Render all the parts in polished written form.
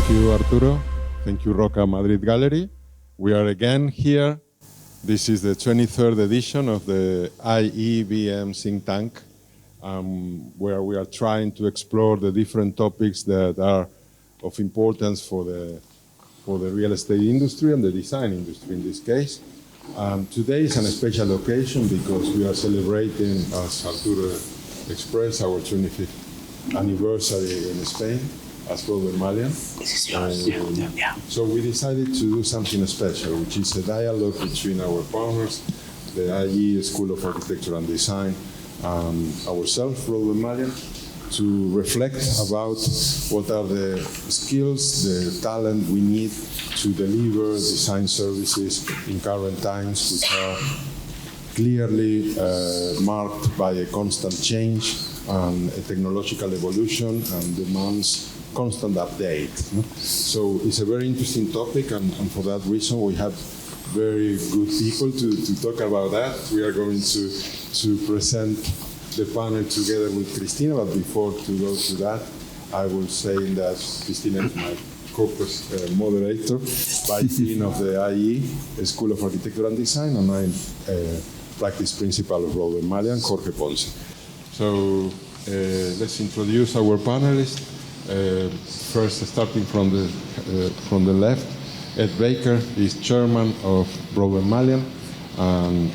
Thank you, Arturo. Thank you, Roca Madrid Gallery. We are again here. This is the 23rd edition of the IEBM think tank, where we are trying to explore the different topics that are of importance for the real estate industry and the design industry in this case. Today is a special occasion because we are celebrating, as Arturo expressed, our 25th anniversary in Spain as Broadway Malyan. So we decided to do something special, which is a dialogue between our partners, the IE School of Architecture and Design, and ourselves, Broadway Malyan, to reflect about what are the skills, the talent we need to deliver design services in current times, which are clearly marked by a constant change and a technological evolution and demands constant update. So it's a very interesting topic, and for that reason we have very good people to talk about that. We are going to present the panel together with Cristina, but before to go to that, I will say that Cristina is my co-moderator, Vice Dean of the IE School of Architecture and Design, and I'm practice principal of Broadway Malyan, Jorge Ponce. So let's introduce our panelists. First, starting from the left, Ed Baker is chairman of Broadway Malyan and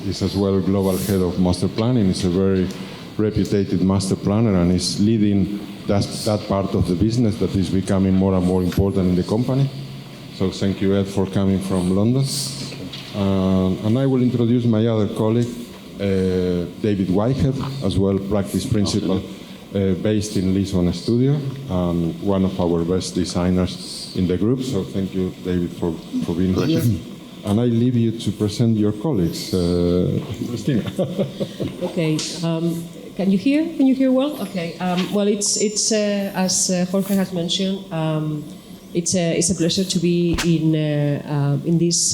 is as well global head of Masterplanning. He's a very reputed master planner and is leading that part of the business that is becoming more and more important in the company. So thank you, Ed, for coming from London. And I will introduce my other colleague, David Whitehead, as well practice principal based in Lisbon studio, and one of our best designers in the group. So thank you, David, for being here. And I leave you to present your colleagues. Cristina. Okay. Can you hear? Can you hear well? Okay. Well, it's as Jorge has mentioned, it's a pleasure to be in this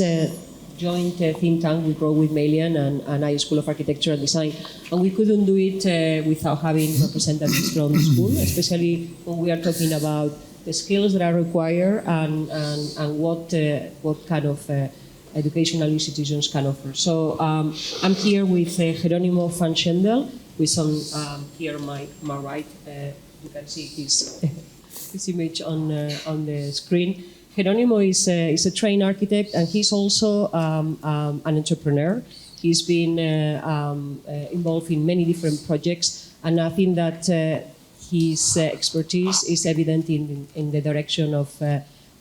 joint think tank we brought with Malyan and IE School of Architecture and Design. And we couldn't do it without having representatives from the school, especially when we are talking about the skills that are required and what kind of educational institutions can offer. So I'm here with Jerónimo from Schendel, who is on here on my right. You can see his image on the screen. Jerónimo is a trained architect, and he's also an entrepreneur. He's been involved in many different projects, and I think that his expertise is evident in the direction of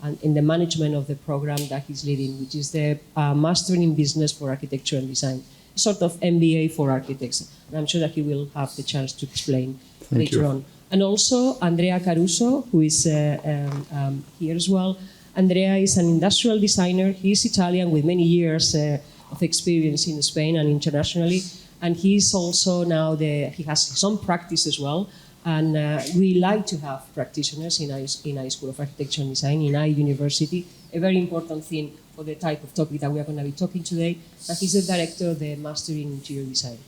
and in the management of the program that he's leading, which is the Mastering in Business for Architecture and Design, a sort of MBA for architects. And I'm sure that he will have the chance to explain later on. And also Andrea Caruso, who is here as well. Andrea is an industrial designer. He's Italian with many years of experience in Spain and internationally. And he's also now he has his own practice as well. And we like to have practitioners in IE School of Architecture and Design, in IE University, a very important thing for the type of topic that we are going to be talking today. And he's the director of the Master in Interior Design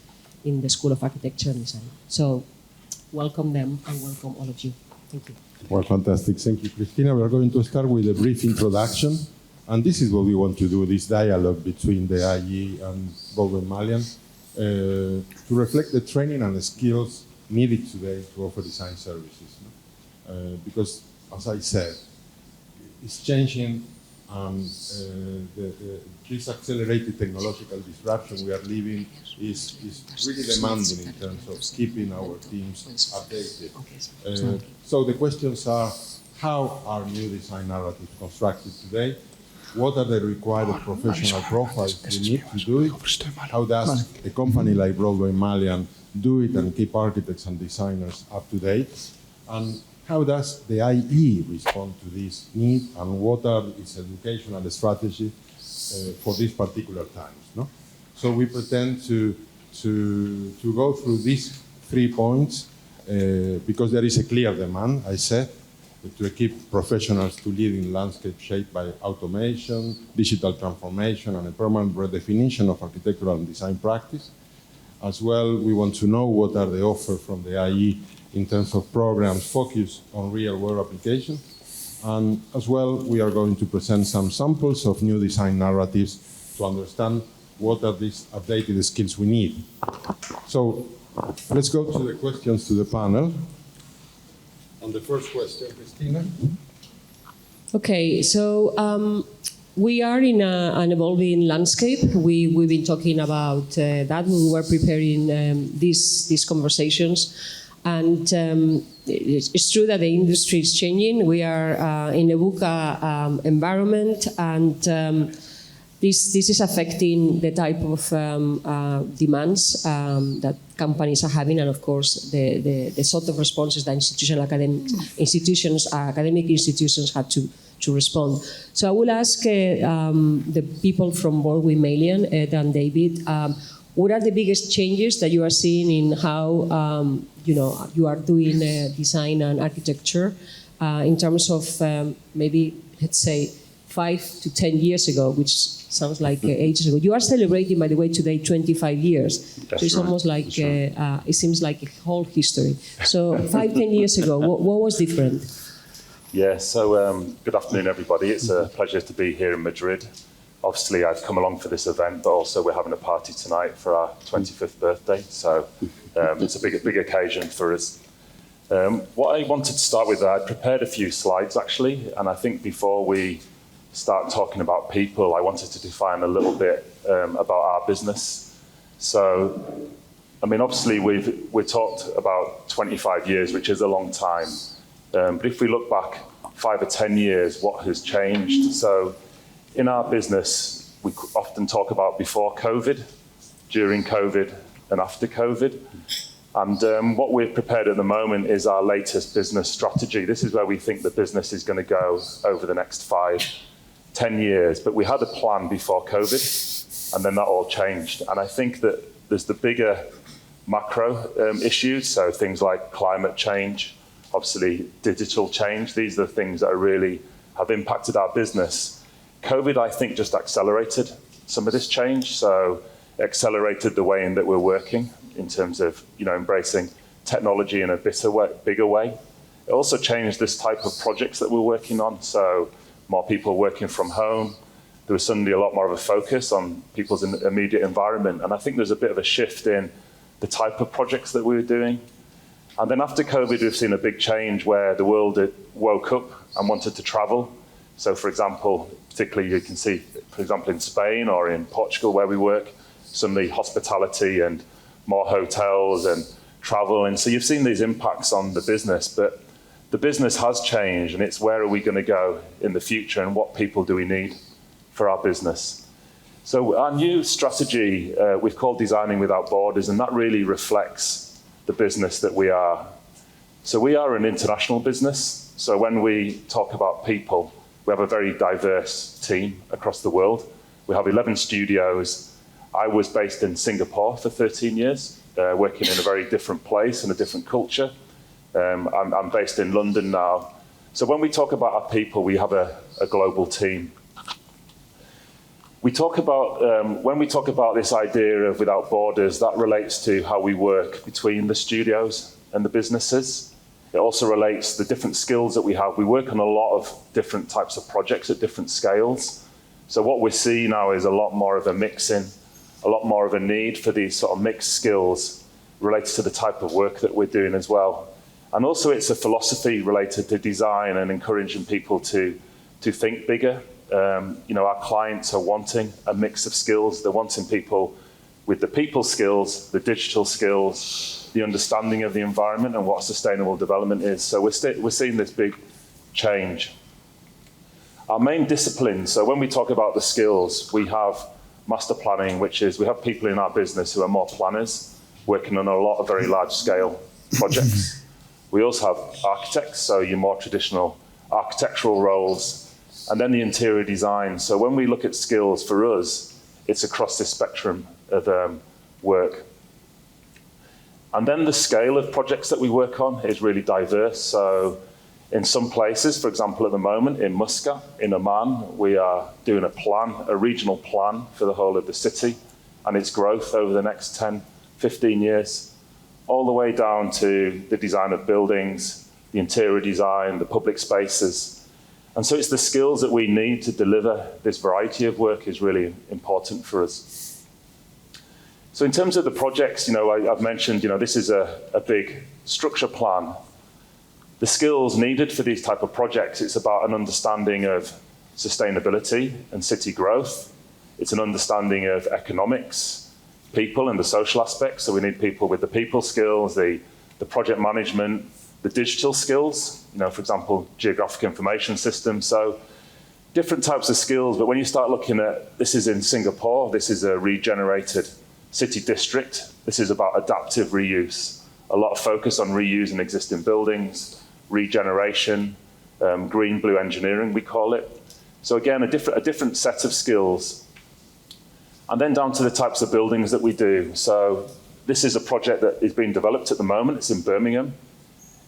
in the School of Architecture and Design. So welcome them and welcome all of you. Thank you. Well, fantastic. Thank you, Cristina. We are going to start with a brief introduction. And this is what we want to do, this dialogue between the IE and Broadway Malyan, to reflect the training and the skills needed today to offer design services. Because, as I said, it's changing, and this accelerated technological disruption we are living is really demanding in terms of keeping our teams updated. So the questions are, how are new design narratives constructed today? What are the required professional profiles we need to do it? How does a company like Broadway Malyan do it and keep architects and designers up to date? And how does the IE respond to this need, and what are its educational strategy for these particular times? No? So we pretend to go through these 3 points because there is a clear demand, I said, to equip professionals to lead in landscape shaped by automation, digital transformation, and a permanent redefinition of architectural and design practice. As well, we want to know what are the offers from the IE in terms of programs focused on real-world applications. And as well, we are going to present some samples of new design narratives to understand what are these updated skills we need. So let's go to the questions to the panel. And the first question, Cristina. Okay, so we are in an evolving landscape. We've been talking about that when we were preparing these conversations. And it's true that the industry is changing. We are in a VUCA environment, and this is affecting the type of demands that companies are having, and of course the sort of responses that academic institutions have to respond. So I will ask the people from Broadway, Malyan, Ed and David, what are the biggest changes that you are seeing in how you are doing design and architecture in terms of maybe, let's say, 5 to 10 years ago, which sounds like ages ago. You are celebrating, by the way, today 25 years. That's so it's right. almost like, it seems like a whole history. So 5, 10 years ago, what was different? Yeah, so good afternoon, everybody. It's a pleasure to be here in Madrid. Obviously, I've come along for this event, but also we're having a party tonight for our 25th birthday. So it's a big occasion for us. What I wanted to start with, I prepared a few slides, actually. And I think before we start talking about people, I wanted to define a little bit about our business. So, I mean, obviously, we've talked about 25 years, which is a long time. But if we look back 5 or 10 years, what has changed? So in our business, we often talk about before COVID, during COVID, and after COVID. And what we've prepared at the moment is our latest business strategy. This is where we think the business is going to go over the next 5, 10 years. But we had a plan before COVID, and then that all changed. And I think that there's the bigger macro issues, so things like climate change, obviously digital change. These are the things that really have impacted our business. COVID, I think, just accelerated some of this change, so accelerated the way in that we're working in terms of, embracing technology in a bigger way. It also changed this type of projects that we're working on, so more people working from home. There was suddenly a lot more of a focus on people's immediate environment, and I think there's a bit of a shift in the type of projects that we were doing. And then after COVID, we've seen a big change where the world woke up and wanted to travel. So for example, particularly you can see, for example, in Spain or in Portugal where we work, suddenly hospitality and more hotels and travel. And so you've seen these impacts on the business, but the business has changed, and it's where are we going to go in the future and what people do we need for our business. So our new strategy, we've called Designing Without Borders, and that really reflects the business that we are. So we are an international business. So when we talk about people, we have a very diverse team across the world. We have 11 studios. I was based in Singapore for 13 years, working in a very different place and a different culture. I'm based in London now. So when we talk about our people, we have a global team. We talk about, when we talk about this idea of without borders, that relates to how we work between the studios and the businesses. It also relates to the different skills that we have. We work on a lot of different types of projects at different scales. So what we see now is a lot more of a mixing, a lot more of a need for these sort of mixed skills related to the type of work that we're doing as well. And also it's a philosophy related to design and encouraging people to think bigger. Our clients are wanting a mix of skills. They're wanting people with the people skills, the digital skills, the understanding of the environment and what sustainable development is. So we're seeing this big change. Our main disciplines, so when we talk about the skills, we have Masterplanning, which is we have people in our business who are more planners, working on a lot of very large scale projects. We also have architects, so your more traditional architectural roles, and then the interior design. So when we look at skills for us, it's across this spectrum of work. And then the scale of projects that we work on is really diverse. So in some places, for example, at the moment in Muscat, in Oman, we are doing a regional plan for the whole of the city and its growth over the next 10, 15 years, all the way down to the design of buildings, the interior design, the public spaces. And so it's the skills that we need to deliver this variety of work is really important for us. So in terms of the projects, I've mentioned, this is a big structure plan. The skills needed for these type of projects, it's about an understanding of sustainability and city growth. It's an understanding of economics, people and the social aspects. So we need people with the people skills, the project management, the digital skills, for example, geographic information systems. So different types of skills, but when you start looking at, this is in Singapore, this is a regenerated city district. This is about adaptive reuse. A lot of focus on reusing existing buildings, regeneration, green, blue engineering, we call it. So again, a different set of skills. And then down to the types of buildings that we do. So this is a project that is being developed at the moment. It's in Birmingham.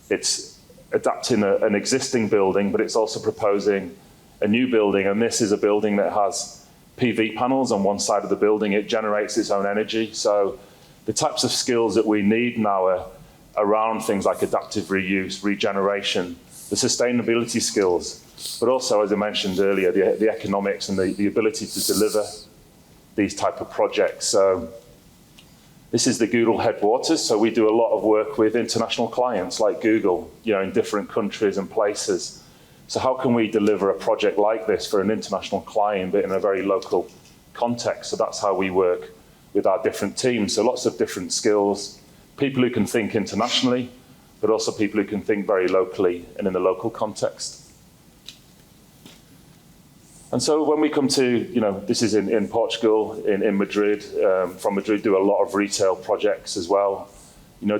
It's adapting an existing building, but it's also proposing a new building. And this is a building that has PV panels on one side of the building. It generates its own energy. So the types of skills that we need now are around things like adaptive reuse, regeneration, the sustainability skills, but also, as I mentioned earlier, the economics and the ability to deliver these type of projects. So this is the Google headquarters. So we do a lot of work with international clients like Google, in different countries and places. So how can we deliver a project like this for an international client, but in a very local context? So that's how we work with our different teams. So lots of different skills, people who can think internationally, but also people who can think very locally and in the local context. And so when we come to, this is in Portugal, in Madrid, from Madrid do a lot of retail projects as well.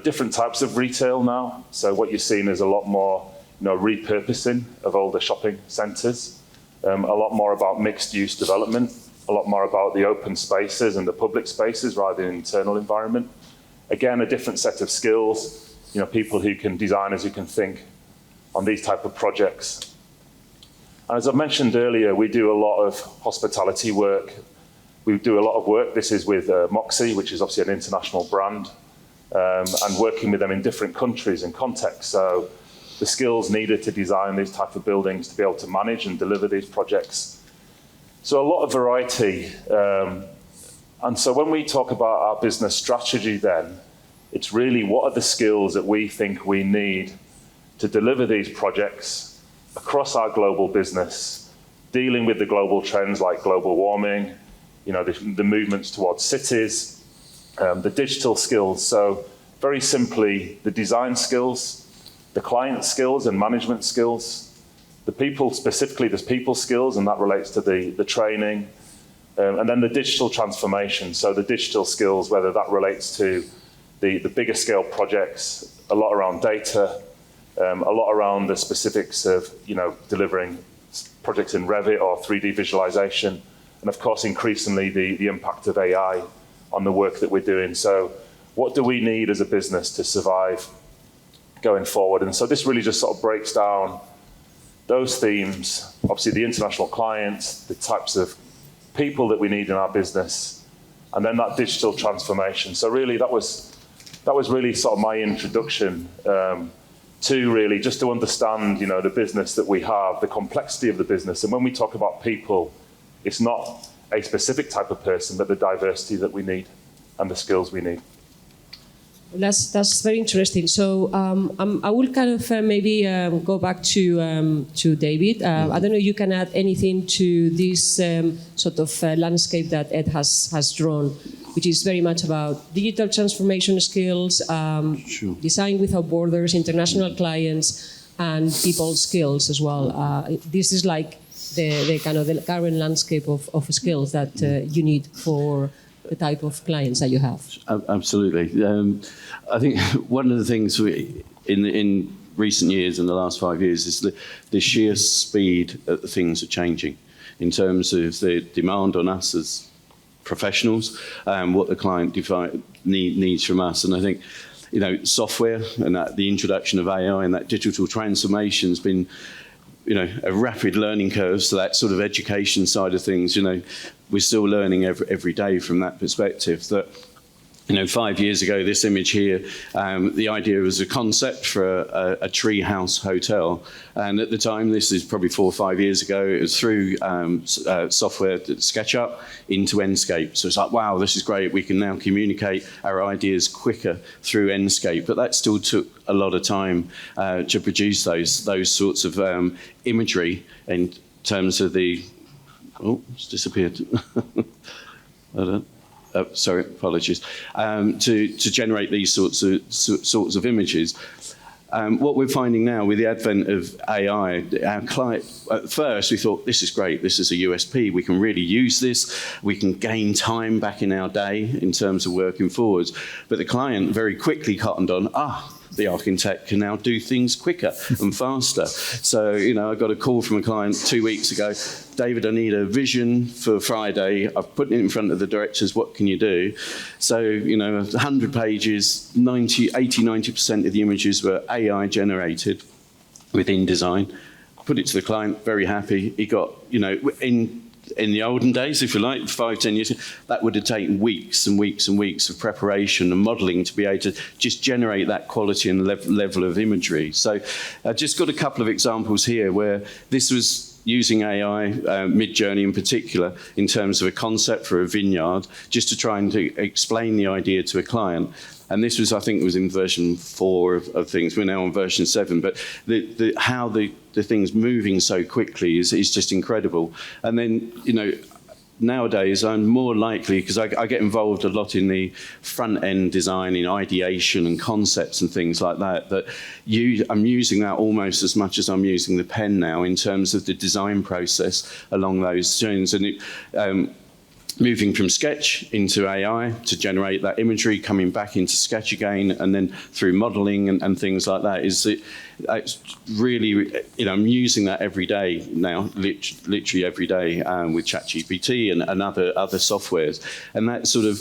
Different types of retail now. So what you're seeing is a lot more, repurposing of older shopping centres, a lot more about mixed use development, a lot more about the open spaces and the public spaces rather than internal environment. Again, a different set of skills, people who can, designers who can think on these type of projects. And as I mentioned earlier, we do a lot of hospitality work. We do a lot of work. This is with Moxie, which is obviously an international brand, and working with them in different countries and contexts. So the skills needed to design these type of buildings to be able to manage and deliver these projects. So a lot of variety. And so when we talk about our business strategy then, it's really what are the skills that we think we need to deliver these projects across our global business, dealing with the global trends like global warming, the movements towards cities, the digital skills. So very simply, the design skills, the client skills and management skills, the people, specifically the people skills, and that relates to the training, and then the digital transformation. So the digital skills, whether that relates to the bigger scale projects, a lot around data, a lot around the specifics of, delivering projects in Revit or 3D visualization, and of course, increasingly the impact of AI on the work that we're doing. So what do we need as a business to survive going forward? And so this really just sort of breaks down those themes, obviously the international clients, the types of people that we need in our business, and then that digital transformation. So really that was really sort of my introduction to really just to understand, the business that we have, the complexity of the business. And when we talk about people, it's not a specific type of person, but the diversity that we need and the skills we need. That's very interesting. So I will kind of maybe go back to David. I don't know if you can add anything to this sort of landscape that Ed has drawn, which is very much about digital transformation skills, Sure. design without borders, international clients, and people skills as well. This is like the kind of the current landscape of skills that you need for the type of clients that you have. Absolutely. I think one of the things in recent years, in the last 5 years, is the sheer speed that things are changing in terms of the demand on us as professionals and what the client needs from us. And I think, software and the introduction of AI and that digital transformation has been, a rapid learning curve. So that sort of education side of things, we're still learning every day from that perspective. That, 5 years ago, this image here, the idea was a concept for a tree house hotel. And at the time, this is probably 4 or 5 years ago, it was through software, SketchUp, into Enscape. So it's like, wow, this is great. We can now communicate our ideas quicker through Enscape. But that still took a lot of time to produce those sorts of imagery in terms of the... Oh, it's disappeared. Sorry, apologies. To generate these sorts of images. What we're finding now with the advent of AI, our client, at first we thought, this is great, this is a USP, we can really use this, we can gain time back in our day in terms of working forwards. But the client very quickly cottoned on, the architect can now do things quicker and faster. So, I got a call from a client 2 weeks ago, David, I need a vision for Friday. I've put it in front of the directors, what can you do? So, 100 pages, 80-90% of the images were AI generated within design. Put it to the client, very happy. He got, in the olden days, if you like, 5-10 years, that would have taken weeks and weeks and weeks of preparation and modelling to be able to just generate that quality and level of imagery. So I just got a couple of examples here where this was using AI, Midjourney in particular, in terms of a concept for a vineyard, just to try and explain the idea to a client. And this was, I think, it was in version 4 of things. We're now on version 7. But how the thing's moving so quickly is just incredible. And then, nowadays I'm more likely, because I get involved a lot in the front-end design, in ideation and concepts and things like that, I'm using that almost as much as I'm using the pen now in terms of the design process along those tunes. And moving from Sketch into AI to generate that imagery, coming back into Sketch again, and then through modelling and things like that, it's really, I'm using that every day now, literally every day with ChatGPT and other softwares. And that sort of,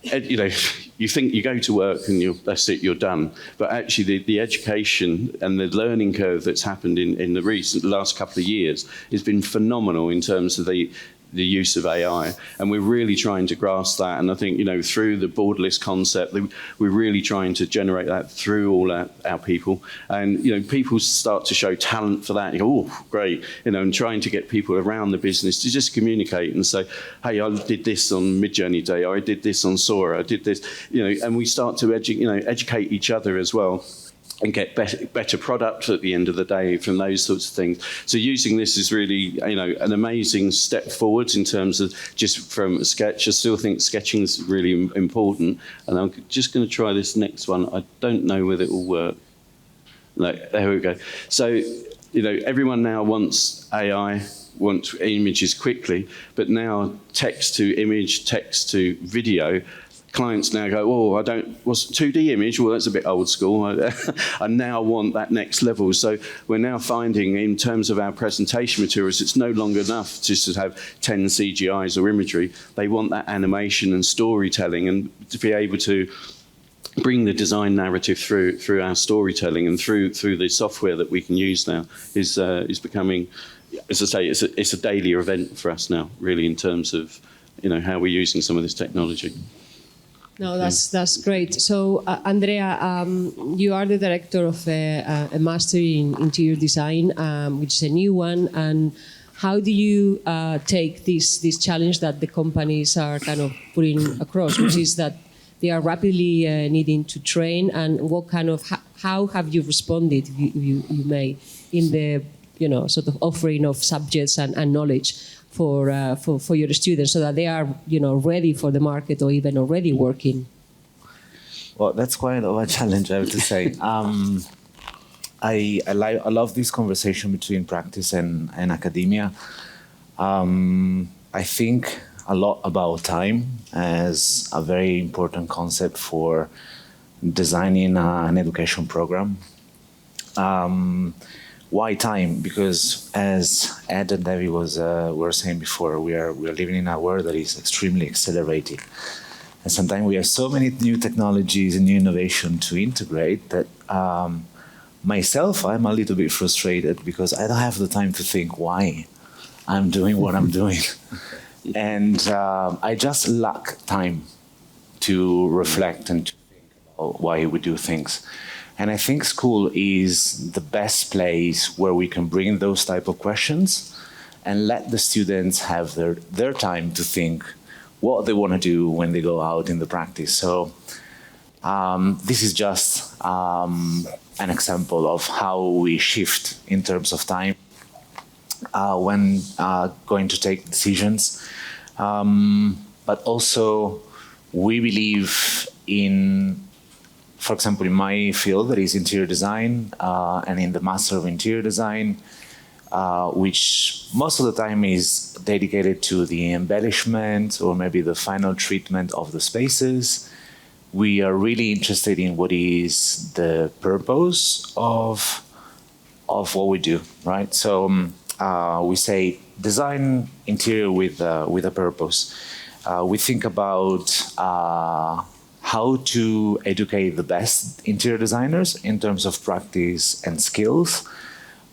you think you go to work and that's it, you're done. But actually the education and the learning curve that's happened in the last couple of years has been phenomenal in terms of the use of AI, and we're really trying to grasp that. And I think, through the borderless concept, we're really trying to generate that through all our people. And, people start to show talent for that. You go, oh, great, and trying to get people around the business to just communicate and say, hey, I did this on Midjourney Day, or I did this on Sora, I did this, and we start to educate each other as well, and get better product at the end of the day from those sorts of things. So using this is really, an amazing step forward in terms of just from Sketch. I still think sketching is really important. And I'm just going to try this next one. I don't know whether it will work. No, there we go. So, everyone now wants AI, wants images quickly, but now text to image, text to video. Clients now go, what's 2D image? Well, that's a bit old school. I now want that next level. So we're now finding, in terms of our presentation materials, it's no longer enough just to have 10 CGIs or imagery. They want that animation and storytelling, and to be able to bring the design narrative through our storytelling and through the software that we can use now is becoming, as I say, it's a daily event for us now, really, in terms of how we're using some of this technology. No, that's great. So, Andrea, you are the director of a master in interior design, which is a new one. And how do you take this challenge that the companies are kind of putting across, which is that they are rapidly needing to train? And what kind of how have you responded, if you may, in the sort of offering of subjects and knowledge for your students, so that they are ready for the market or even already working? Well, that's quite a challenge, I have to say. I love this conversation between practice and academia. I think a lot about time as a very important concept for designing an education program. Why time? Because as Ed and Debbie were saying before, we are living in a world that is extremely accelerating. And sometimes we have so many new technologies and new innovation to integrate that myself, I'm a little bit frustrated because I don't have the time to think why I'm doing what I'm doing. And I just lack time to reflect and to think about why we do things. And I think school is the best place where we can bring those type of questions and let the students have their time to think what they want to do when they go out in the practice. So this is just an example of how we shift in terms of time when going to take decisions. But also, we believe in, for example, in my field, that is interior design, and in the Master of Interior Design, which most of the time is dedicated to the embellishment or maybe the final treatment of the spaces. We are really interested in what is the purpose of what we do, right? So we say design interior with a purpose. We think about how to educate the best interior designers in terms of practice and skills,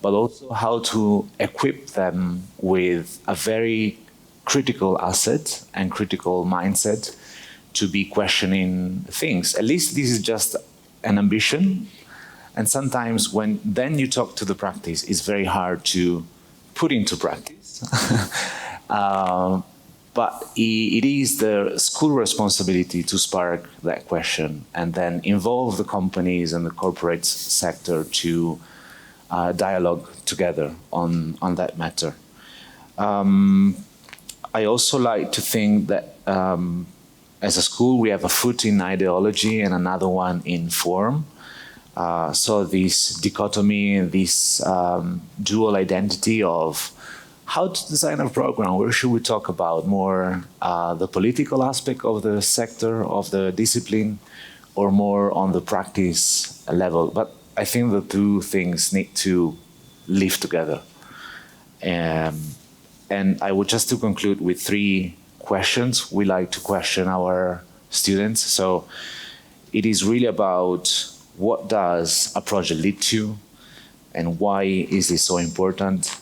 but also how to equip them with a very critical asset and critical mindset to be questioning things. At least this is just an ambition. And sometimes when then you talk to the practice, it's very hard to put into practice. But it is the school responsibility to spark that question and then involve the companies and the corporate sector to dialogue together on that matter. I also like to think that as a school, we have a foot in ideology and another one in form. So this dichotomy, this dual identity of how to design a program, where should we talk about more the political aspect of the sector, of the discipline, or more on the practice level? But I think the two things need to live together. And I would just to conclude with 3 questions we like to question our students. So it is really about what does a project lead to and why is this so important?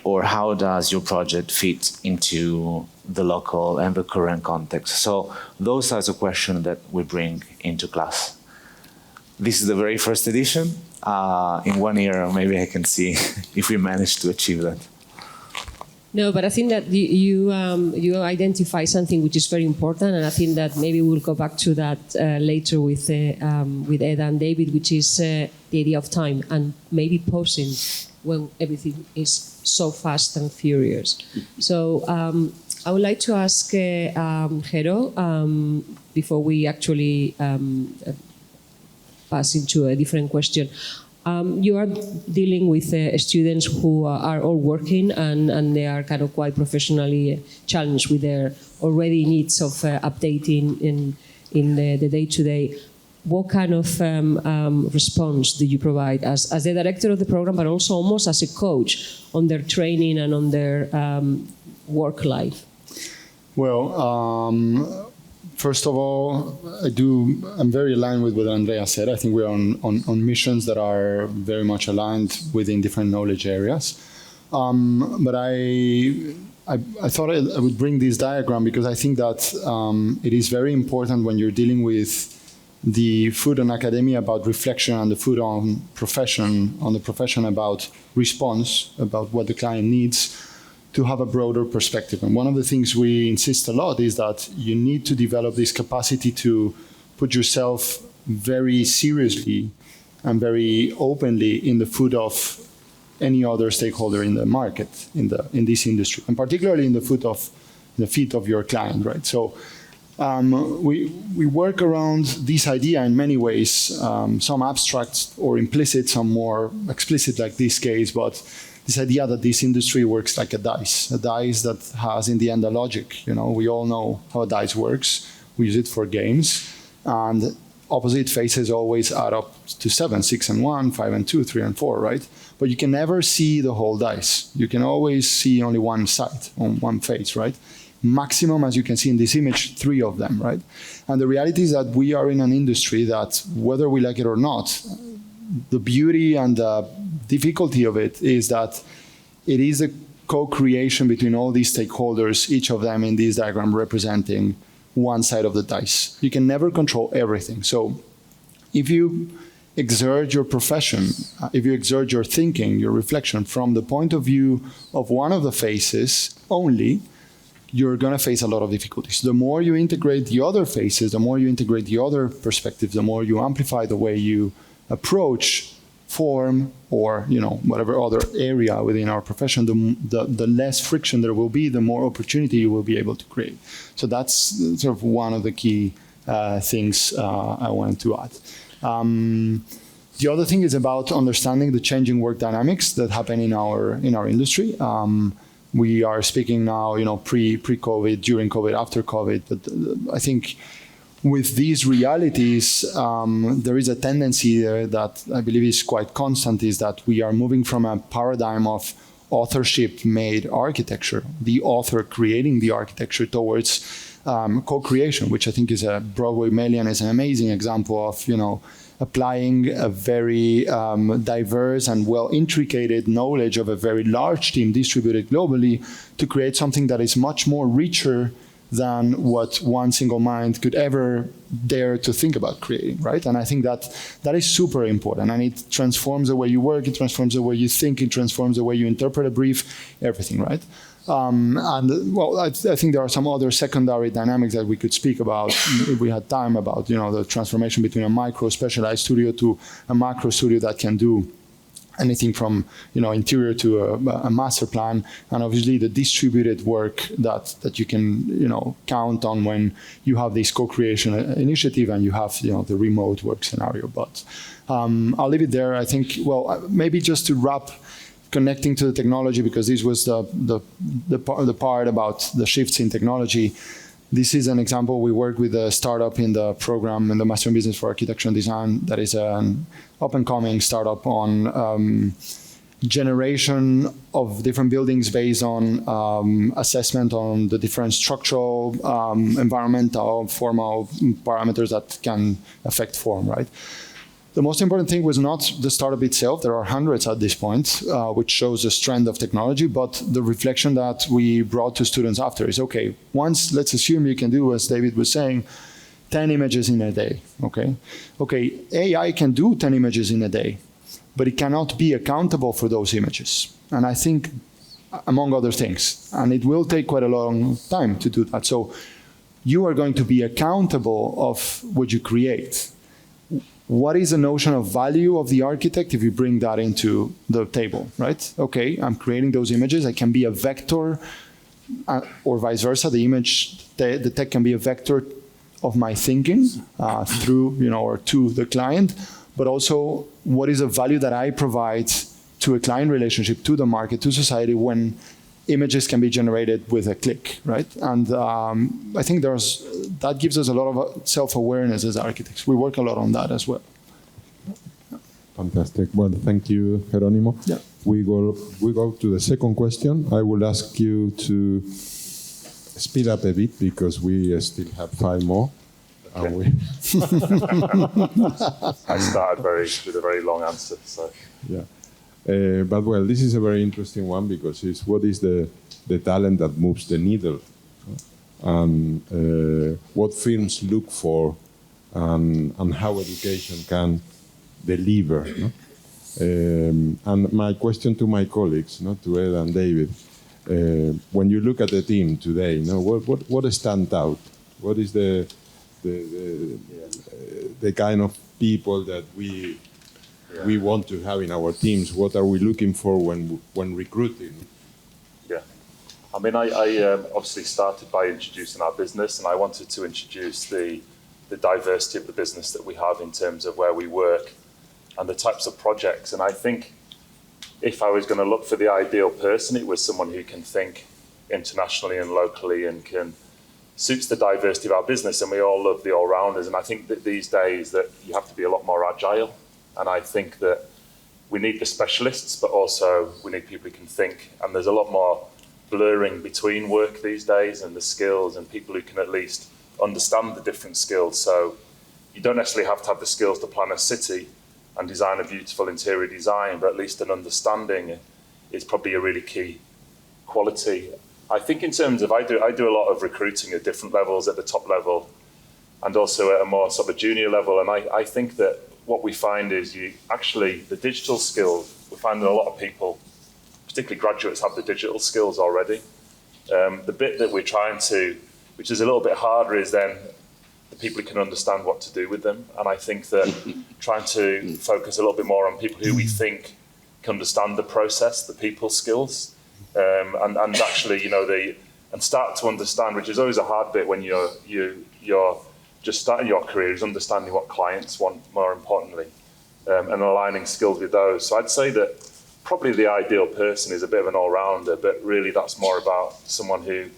Or how does your project fit into the local and the current context? So those are the questions that we bring into class. This is the very first edition. In 1 year, maybe I can see if we manage to achieve that. No, but I think that you identify something which is very important, and I think that maybe we'll go back to that later with Ed and David, which is the idea of time and maybe pausing when everything is so fast and furious. So I would like to ask Jero, before we actually pass into a different question. You are dealing with students who are all working and they are kind of quite professionally challenged with their already needs of updating in the day-to-day. What kind of response do you provide as the director of the program, but also almost as a coach on their training and on their work life? Well, first of all, I'm very aligned with what Andrea said. I think we are on missions that are very much aligned within different knowledge areas. But I thought I would bring this diagram because I think that it is very important when you're dealing with the food on academia about reflection and the food on the profession about response, about what the client needs, to have a broader perspective. And one of the things we insist a lot is that you need to develop this capacity to put yourself very seriously and very openly in the foot of any other stakeholder in the market, in this industry, and particularly in the feet of your client, right? So we work around this idea in many ways, some abstract or implicit, some more explicit like this case, but this idea that this industry works like a dice that has in the end a logic. You know, we all know how a dice works. We use it for games, and opposite faces always add up to 7, 6 and 1, 5 and 2, 3 and 4, right? But you can never see the whole dice. You can always see only one side, on one face, right? Maximum, as you can see in this image, 3 of them, right? And the reality is that we are in an industry that, whether we like it or not, the beauty and the difficulty of it is that it is a co-creation between all these stakeholders, each of them in this diagram representing one side of the dice. You can never control everything. So if you exert your profession, if you exert your thinking, your reflection from the point of view of one of the faces only, you're going to face a lot of difficulties. The more you integrate the other faces, the more you integrate the other perspectives, the more you amplify the way you approach form or whatever other area within our profession, the less friction there will be, the more opportunity you will be able to create. So that's sort of one of the key things I wanted to add. The other thing is about understanding the changing work dynamics that happen in our industry. We are speaking now, pre-COVID, during COVID, after COVID, but I think with these realities, there is a tendency there that I believe is quite constant, is that we are moving from a paradigm of authorship-made architecture, the author creating the architecture, towards co-creation, which I think is Broadway Malyan is an amazing example of, applying a very diverse and well-intricated knowledge of a very large team distributed globally to create something that is much more richer than what one single mind could ever dare to think about creating, right? And I think that is super important, and it transforms the way you work, it transforms the way you think, it transforms the way you interpret a brief, everything, right? I think there are some other secondary dynamics that we could speak about if we had time, about the transformation between a micro specialized studio to a macro studio that can do anything from interior to a master plan, and obviously the distributed work that you can count on when you have this co-creation initiative and you have the remote work scenario. But I'll leave it there. I think maybe just to wrap, connecting to the technology, because this was the part about the shifts in technology. This is an example. We work with a startup in the program, in the Master in Business for Architecture and Design, that is an up-and-coming startup on generation of different buildings based on assessment on the different structural, environmental, formal parameters that can affect form, right? The most important thing was not the startup itself. There are hundreds at this point, which shows the strength of technology, but the reflection that we brought to students after is, okay, once, let's assume you can do, as David was saying, 10 images in a day, okay? Okay, AI can do 10 images in a day, but it cannot be accountable for those images. And I think, among other things, and it will take quite a long time to do that. So you are going to be accountable of what you create. What is the notion of value of the architect if you bring that into the table, right? Okay, I'm creating those images. I can be a vector, or vice versa. The tech can be a vector of my thinking through, or to the client, but also what is the value that I provide to a client relationship, to the market, to society, when images can be generated with a click, right? And I think that gives us a lot of self-awareness as architects. We work a lot on that as well. Fantastic. Well, thank you, Jerónimo. Yeah. We go to the second question. I will ask you to speed up a bit because we still have 5 more. Okay. I started with a very long answer, so. Yeah. But well, this is a very interesting one because it's what is the talent that moves the needle, and what firms look for, and how education can deliver. No? And my question to my colleagues, to Ed and David, when you look at the team today, what stands out? What is the kind of people that we want to have in our teams? What are we looking for when recruiting? Yeah, I mean, I obviously started by introducing our business, and I wanted to introduce the diversity of the business that we have in terms of where we work and the types of projects. And I think if I was going to look for the ideal person, it was someone who can think internationally and locally and suits the diversity of our business. And we all love the all-rounders. And I think that these days that you have to be a lot more agile. And I think that we need the specialists, but also we need people who can think. And there's a lot more blurring between work these days and the skills, and people who can at least understand the different skills. So you don't necessarily have to have the skills to plan a city and design a beautiful interior design, but at least an understanding is probably a really key quality. I think in terms of, I do a lot of recruiting at different levels, at the top level, and also at a more sort of junior level. And I think that what we find is the digital skills, we find that a lot of people, particularly graduates, have the digital skills already. The bit that we're trying to, which is a little bit harder, is then the people who can understand what to do with them. And I think that trying to focus a little bit more on people who we think can understand the process, the people skills, and actually, and start to understand, which is always a hard bit when you're just starting your career, is understanding what clients want, more importantly, and aligning skills with those. So I'd say that probably the ideal person is a bit of an all-rounder, but really that's more about someone who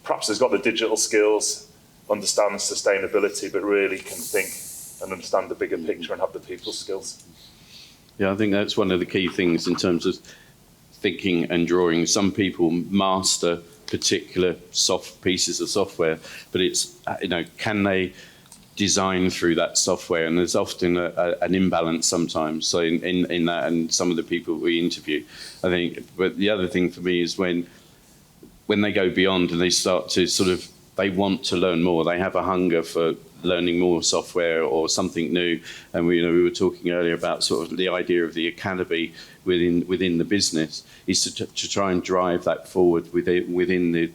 perhaps has got the digital skills, understands sustainability, but really can think and understand the bigger picture and have the people skills. Yeah, I think that's one of the key things in terms of thinking and drawing. Some people master particular soft pieces of software, but it's, can they design through that software? And there's often an imbalance sometimes. So in that, and some of the people we interview, I think, but the other thing for me is when they go beyond and they start to they want to learn more. They have a hunger for learning more software or something new. And we were talking earlier about sort of the idea of the academy within the business is to try and drive that forward within the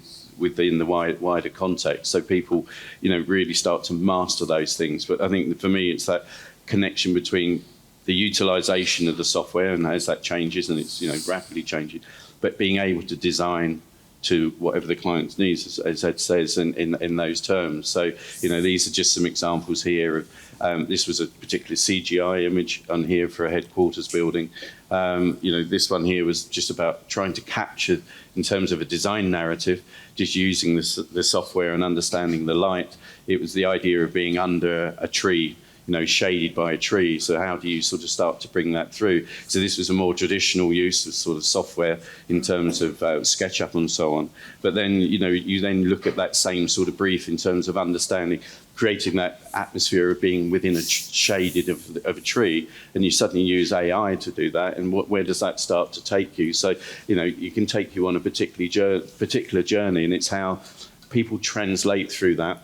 wider context. So people, really start to master those things. But I think for me, it's that connection between the utilization of the software and as that changes, and it's rapidly changing, but being able to design to whatever the client's needs, as Ed says, in those terms. So, these are just some examples here of, this was a particular CGI image on here for a headquarters building. This one here was just about trying to capture, in terms of a design narrative, just using the software and understanding the light. It was the idea of being under a tree, shaded by a tree. So how do you sort of start to bring that through? So this was a more traditional use of sort of software in terms of SketchUp and so on. But then, you then look at that same sort of brief in terms of understanding, creating that atmosphere of being within a shaded of a tree, and you suddenly use AI to do that. And where does that start to take you? So, you can take you on a particular journey, and it's how people translate through that,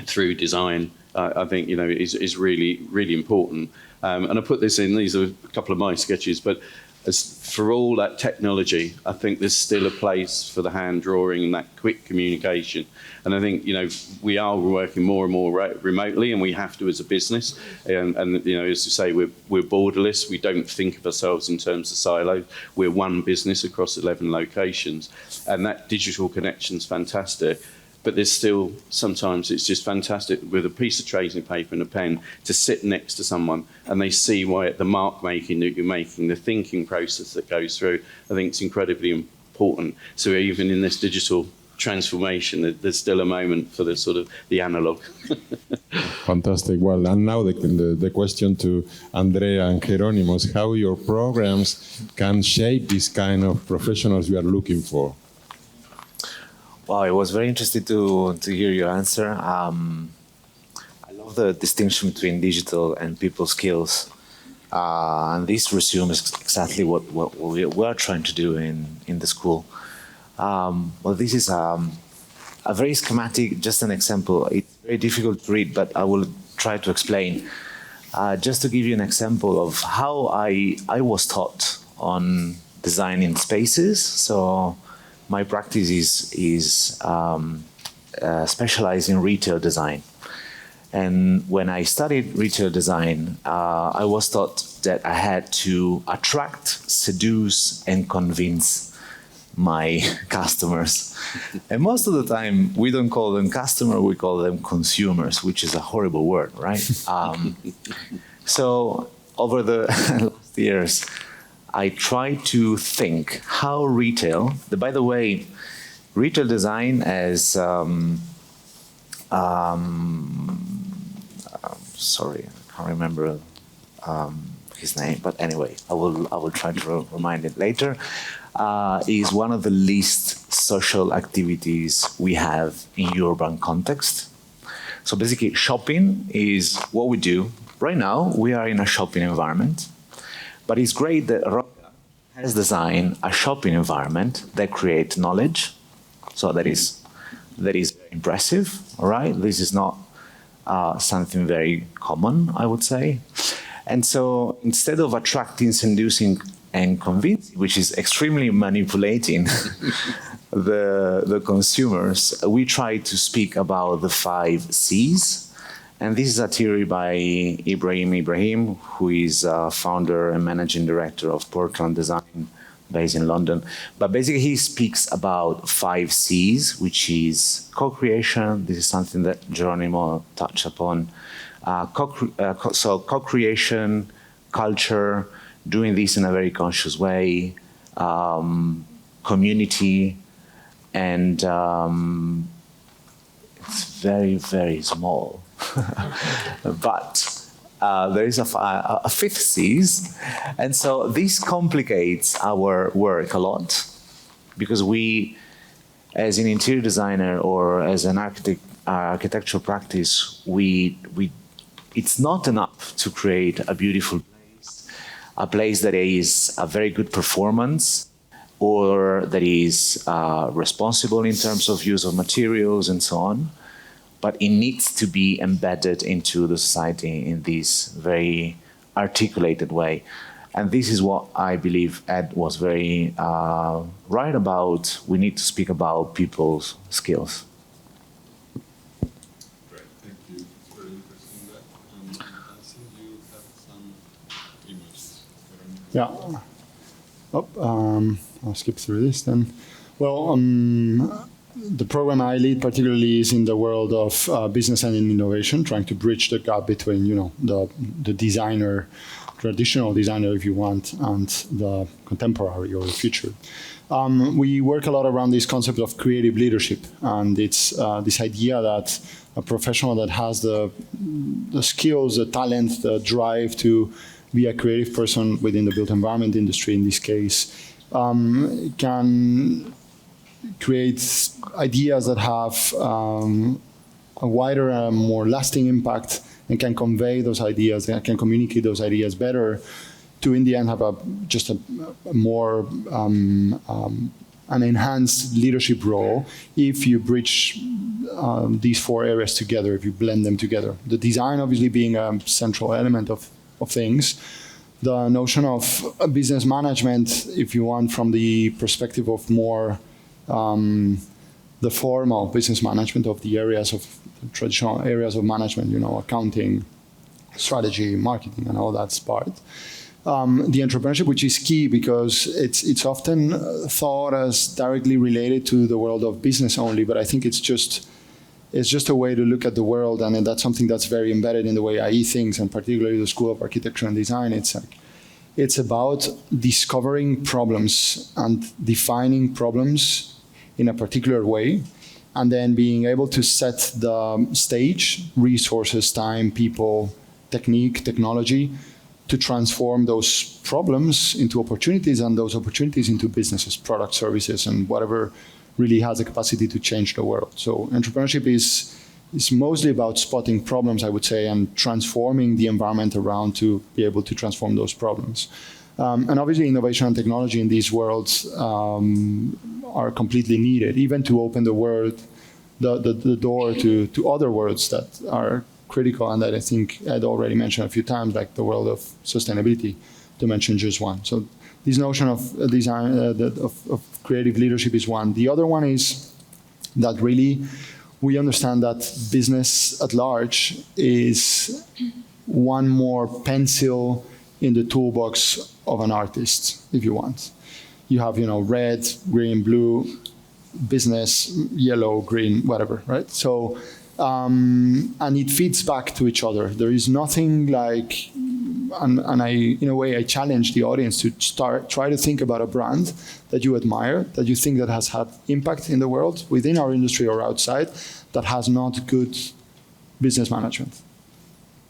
through design, I think, is really, really important. And I put this in, these are a couple of my sketches, but as for all that technology, I think there's still a place for the hand drawing and that quick communication. And I think, we are working more and more remotely, and we have to as a business. And as you say, we're borderless. We don't think of ourselves in terms of silos. We're one business across 11 locations. And that digital connection's fantastic. But there's still, sometimes it's just fantastic with a piece of tracing paper and a pen to sit next to someone and they see why the mark making that you're making, the thinking process that goes through. I think it's incredibly important. So even in this digital transformation, there's still a moment for the sort of the analog. Fantastic. Well, and now the question to Andrea and Jerónimo is how your programs can shape this kind of professionals we are looking for. Wow, I was very interested to hear your answer. I love the distinction between digital and people skills. And this resumes exactly what we are trying to do in the school. Well, this is a very schematic, just an example. It's very difficult to read, but I will try to explain. Just to give you an example of how I was taught on designing spaces. So my practice is specialized in retail design. And when I studied retail design, I was taught that I had to attract, seduce, and convince my customers. And most of the time, we don't call them customer, we call them consumers, which is a horrible word, right? So over the last years, I try to think how retail, by the way, retail design as, sorry, I can't remember his name, but anyway, I will try to remind it later, is one of the least social activities we have in urban context. So basically, shopping is what we do. Right now, we are in a shopping environment. But it's great that Roca has designed a shopping environment that creates knowledge, So that is very impressive, all right? This is not something very common, I would say. And so instead of attracting, seducing, and convincing, which is extremely manipulating the consumers, we try to speak about the 5 C's. And this is a theory by Ibrahim, who is founder and managing director of Portland Design, based in London. But basically he speaks about 5 C's, which is co-creation. This is something that Jerónimo touched upon. So co-creation, culture, doing this in a very conscious way, community, and it's very, very small. But there is a 5th C's, and so this complicates our work a lot, because we, as an interior designer or as an architectural practice, it's not enough to create a beautiful place, a place that is a very good performance, or that is responsible in terms of use of materials and so on. But it needs to be embedded into the society in this very articulated way. And this is what I believe Ed was very right about. We need to speak about people's skills. Great, thank you. It's very interesting that. I think you have some images. Yeah. I'll skip through this then. Well, the program I lead particularly is in the world of business and innovation, trying to bridge the gap between, the designer, traditional designer, if you want, and the contemporary or the future. We work a lot around this concept of creative leadership, and it's this idea that a professional that has the skills, the talent, the drive to be a creative person within the built environment industry, in this case, can create ideas that have a wider and more lasting impact, and can convey those ideas, and can communicate those ideas better to, in the end, have a more an enhanced leadership role if you bridge these 4 areas together, if you blend them together. The design obviously being a central element of things. The notion of business management, if you want, from the perspective of more the formal business management of the areas of the traditional areas of management, accounting, strategy, marketing, and all that's part. The entrepreneurship, which is key because it's often thought as directly related to the world of business only, but I think it's just a way to look at the world, and that's something that's very embedded in the way IE thinks, and particularly the School of Architecture and Design. It's about discovering problems and defining problems in a particular way, and then being able to set the stage, resources, time, people, technique, technology, to transform those problems into opportunities, and those opportunities into businesses, products, services, and whatever really has the capacity to change the world. So entrepreneurship is mostly about spotting problems, I would say, and transforming the environment around to be able to transform those problems. And obviously innovation and technology in these worlds are completely needed, even to open the door to other worlds that are critical, and that I think Ed already mentioned a few times, like the world of sustainability, to mention just one. So this notion of design, of creative leadership is one. The other one is that really we understand that business at large is one more pencil in the toolbox of an artist, if you want. You have, red, green, blue, business, yellow, green, whatever, right? So, and it feeds back to each other. There is nothing like, and I, in a way, I challenge the audience to try to think about a brand that you admire, that you think that has had impact in the world, within our industry or outside, that has not good business management.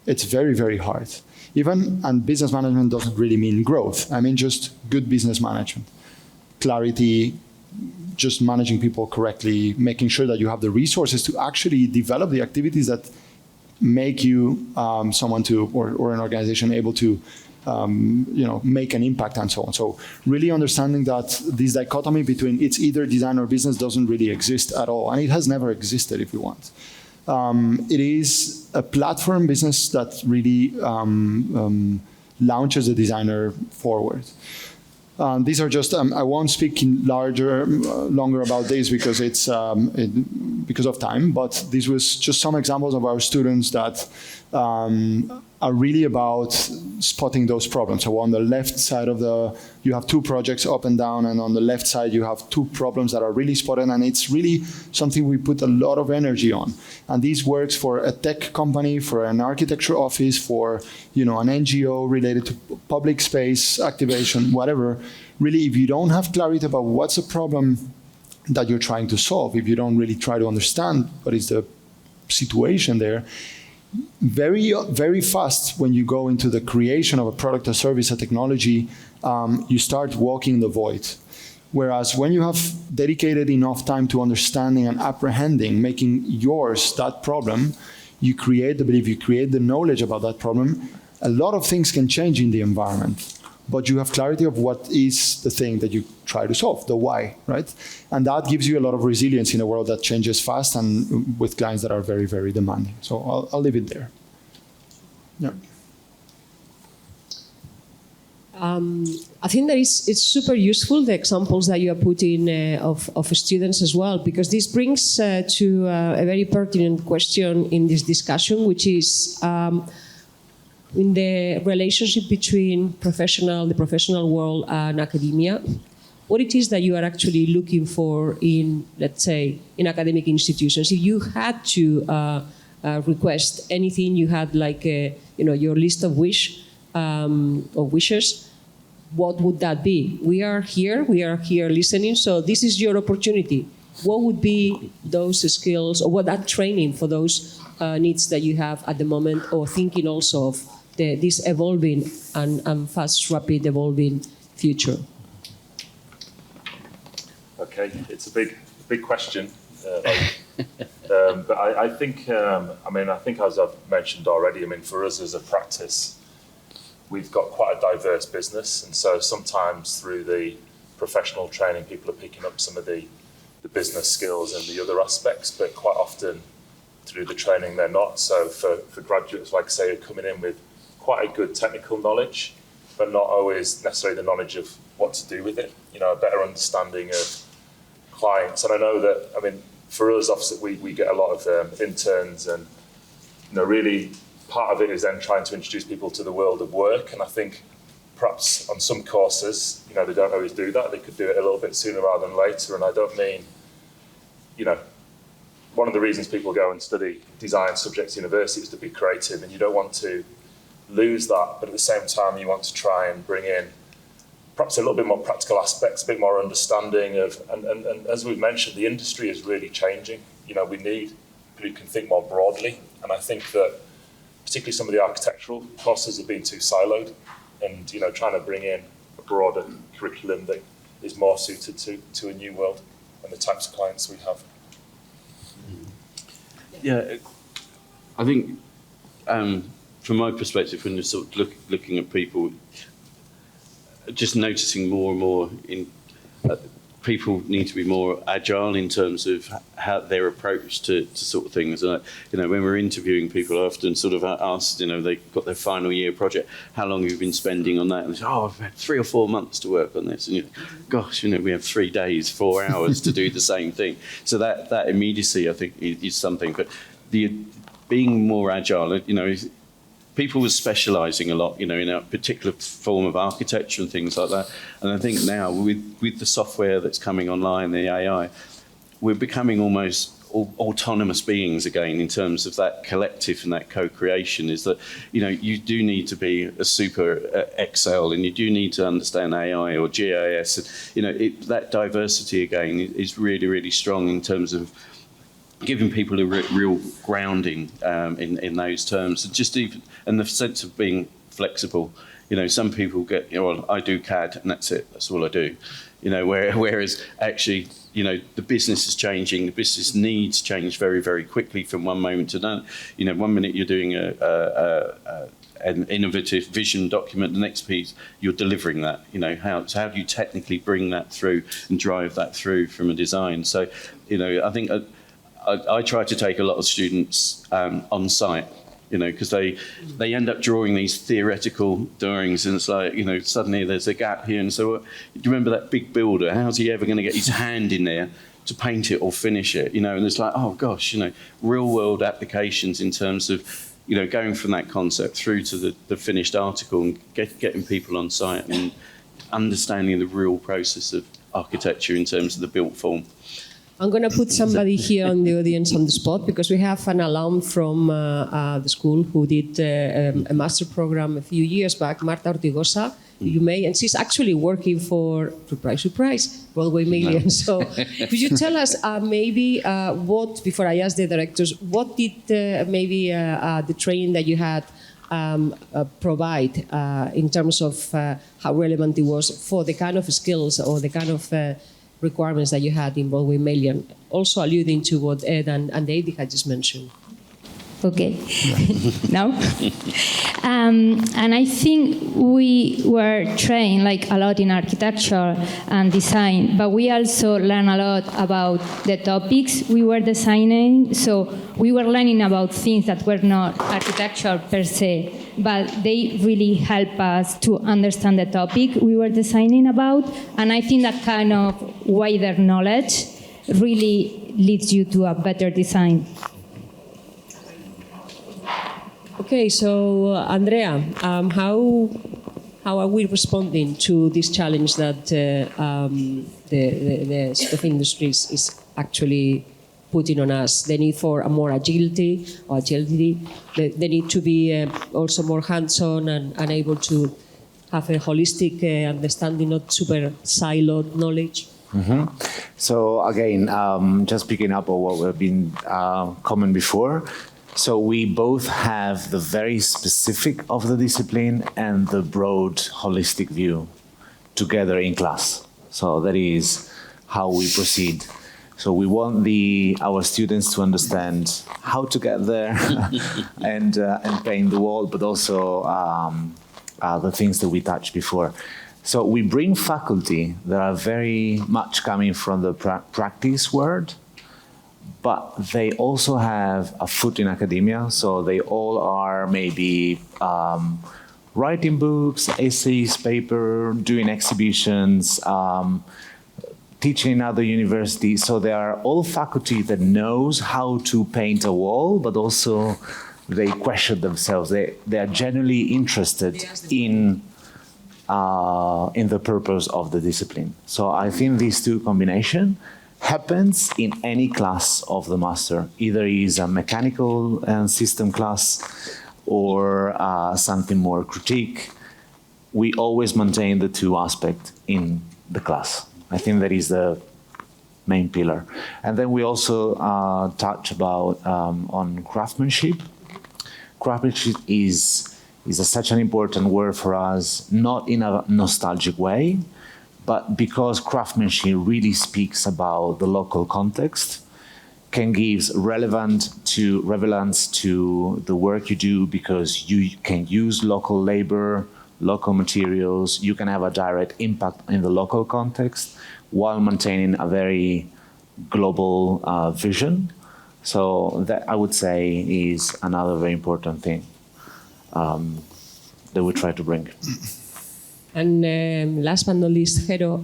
It's very, very hard. And business management doesn't really mean growth. I mean just good business management. Clarity, just managing people correctly, making sure that you have the resources to actually develop the activities that make you someone to, or an organization able to make an impact and so on. So really understanding that this dichotomy between it's either design or business doesn't really exist at all, and it has never existed if you want. It is a platform business that really launches the designer forward. These are just, I won't speak longer about this because it's because of time, but this was just some examples of our students that are really about spotting those problems. So on the left side you have two projects up and down, and on the left side you have two problems that are really spotted, and it's really something we put a lot of energy on. And this works for a tech company, for an architecture office, for an NGO related to public space activation, whatever. Really, if you don't have clarity about what's the problem that you're trying to solve, if you don't really try to understand what is the situation there, very, very fast when you go into the creation of a product, a service, a technology, you start walking the void. Whereas when you have dedicated enough time to understanding and apprehending, making yours that problem, you create the belief, you create the knowledge about that problem, a lot of things can change in the environment. But you have clarity of what is the thing that you try to solve, the why, right? And that gives you a lot of resilience in a world that changes fast and with clients that are very, very demanding. So I'll leave it there. Yeah. I think that it's super useful, the examples that you are putting of students as well, because this brings to a very pertinent question in this discussion, which is in the relationship between the professional world and academia, what it is that you are actually looking for in, let's say, in academic institutions. If you had to request anything, you had like your list of wishes, what would that be? We are here listening, so this is your opportunity. What would be those skills, or what that training for those needs that you have at the moment, or thinking also of this evolving and fast, rapid evolving future? Okay, it's a big question, but I think as I've mentioned already, for us as a practice, we've got quite a diverse business, and so sometimes through the professional training, people are picking up some of the business skills and the other aspects, but quite often through the training they're not. So for graduates, like I say, are coming in with quite a good technical knowledge, but not always necessarily the knowledge of what to do with it, a better understanding of clients. And I know that, for us, obviously, we get a lot of interns, and, really part of it is then trying to introduce people to the world of work. And I think perhaps on some courses, they don't always do that. They could do it a little bit sooner rather than later. And I don't mean, one of the reasons people go and study design subjects at university is to be creative, and you don't want to lose that, but at the same time you want to try and bring in perhaps a little bit more practical aspects, a bit more understanding of, and as we've mentioned, the industry is really changing. We need people who can think more broadly, and I think that particularly some of the architectural courses have been too siloed, and trying to bring in a broader curriculum that is more suited to a new world and the types of clients we have. Yeah, I think from my perspective, when you're sort of looking at people, just noticing more and more people need to be more agile in terms of how their approach to sort of things. When we're interviewing people, I often sort of ask, they've got their final year project, how long have you been spending on that? And they say, I've had 3 or 4 months to work on this. And gosh, we have 3 days, 4 hours to do the same thing. So that immediacy, I think, is something. But being more agile, people were specialising a lot, in a particular form of architecture and things like that. And I think now, with the software that's coming online, the AI, we're becoming almost autonomous beings again in terms of that collective and that co-creation. Is that, you do need to be a super Excel, and you do need to understand AI or GIS. And, that diversity again is really, really strong in terms of giving people a real grounding in those terms, and just even and the sense of being flexible Some people get, well, I do CAD and that's it. That's all I do. Whereas actually, the business is changing. The business needs change very, very quickly from one moment to another. 1 minute you're doing an innovative vision document, the next piece you're delivering that. How do you technically bring that through and drive that through from a design? So, I think I try to take a lot of students on site. Because they end up drawing these theoretical drawings, and it's like, suddenly there's a gap here. And so, do you remember that big builder? How's he ever going to get his hand in there to paint it or finish it? And it's like, oh gosh, real world applications in terms of, going from that concept through to the finished article and getting people on site and understanding the real process of architecture in terms of the built form. I'm going to put somebody here on the audience on the spot because we have an alum from the school who did a master program a few years back, Marta Ortigosa, you may, and she's actually working for, surprise, Broadway Malyan. So could you tell us maybe what, before I ask the directors, what did maybe the training that you had provide in terms of how relevant it was for the kind of skills or the kind of requirements that you had in Broadway Malyan, also alluding to what Ed and David had just mentioned. Okay, now? And I think we were trained like a lot in architecture and design, but we also learned a lot about the topics we were designing. So we were learning about things that were not architecture per se, but they really help us to understand the topic we were designing about. And I think that kind of wider knowledge really leads you to a better design. Okay, so Andrea, how are we responding to this challenge that the sort of industry is actually putting on us? The need for a more agility, the need to be also more hands-on and able to have a holistic understanding, not super siloed knowledge. Mm-hmm. So again, just picking up on what we've been comment before. So we both have the very specific of the discipline and the broad holistic view together in class. So that is how we proceed. So we want our students to understand how to get there and paint the wall, but also the things that we touched before. So we bring faculty that are very much coming from the practice world, but they also have a foot in academia, so they all are maybe writing books, essays, paper, doing exhibitions, teaching in other universities. So they are all faculty that knows how to paint a wall, but also they question themselves. They are genuinely interested in the purpose of the discipline. So I think these two combination happens in any class of the master. Either is a mechanical and system class or something more critique. We always maintain the two aspects in the class. I think that is the main pillar. And then we also touch about on craftsmanship. Craftsmanship is such an important word for us, not in a nostalgic way, but because craftsmanship really speaks about the local context, can give relevance to the work you do because you can use local labor, local materials, you can have a direct impact in the local context while maintaining a very global vision. So that I would say is another very important thing that we try to bring. And last but not least, Jero,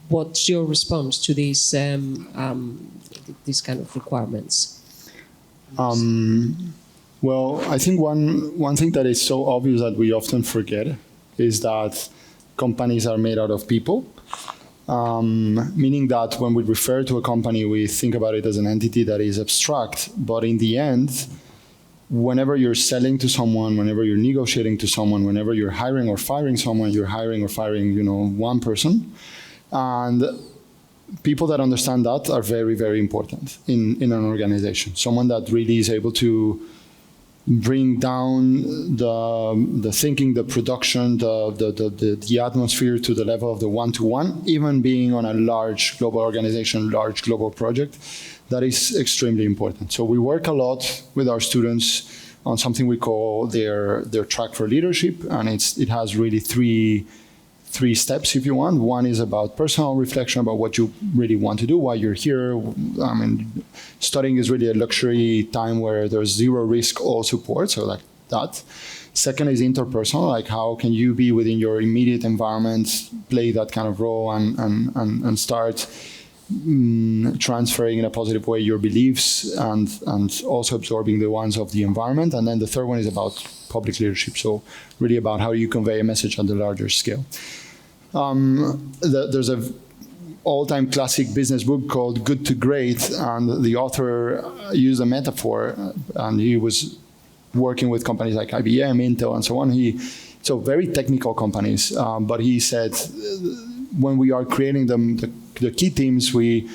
what's your response to these kind of requirements? Well, I think one thing that is so obvious that we often forget is that companies are made out of people, meaning that when we refer to a company, we think about it as an entity that is abstract, but in the end, whenever you're selling to someone, whenever you're negotiating to someone, whenever you're hiring or firing someone, you're hiring or firing, one person. And people that understand that are very, very important in an organization. Someone that really is able to bring down the thinking, the production, the atmosphere to the level of the one-to-one, even being on a large global organization, large global project. That is extremely important. So we work a lot with our students on something we call their track for leadership, and it has really three steps, if you want. One is about personal reflection about what you really want to do, why you're here. I mean, studying is really a luxury time where there's zero risk, all support, so like that. Second is interpersonal, like how can you be within your immediate environment, play that kind of role and start transferring in a positive way your beliefs and also absorbing the ones of the environment. And then the third one is about public leadership, so really about how you convey a message on the larger scale. There's a all-time classic business book called Good to Great, and the author used a metaphor, and he was working with companies like IBM, Intel, and so on. So very technical companies, but he said when we are creating them, the key teams, we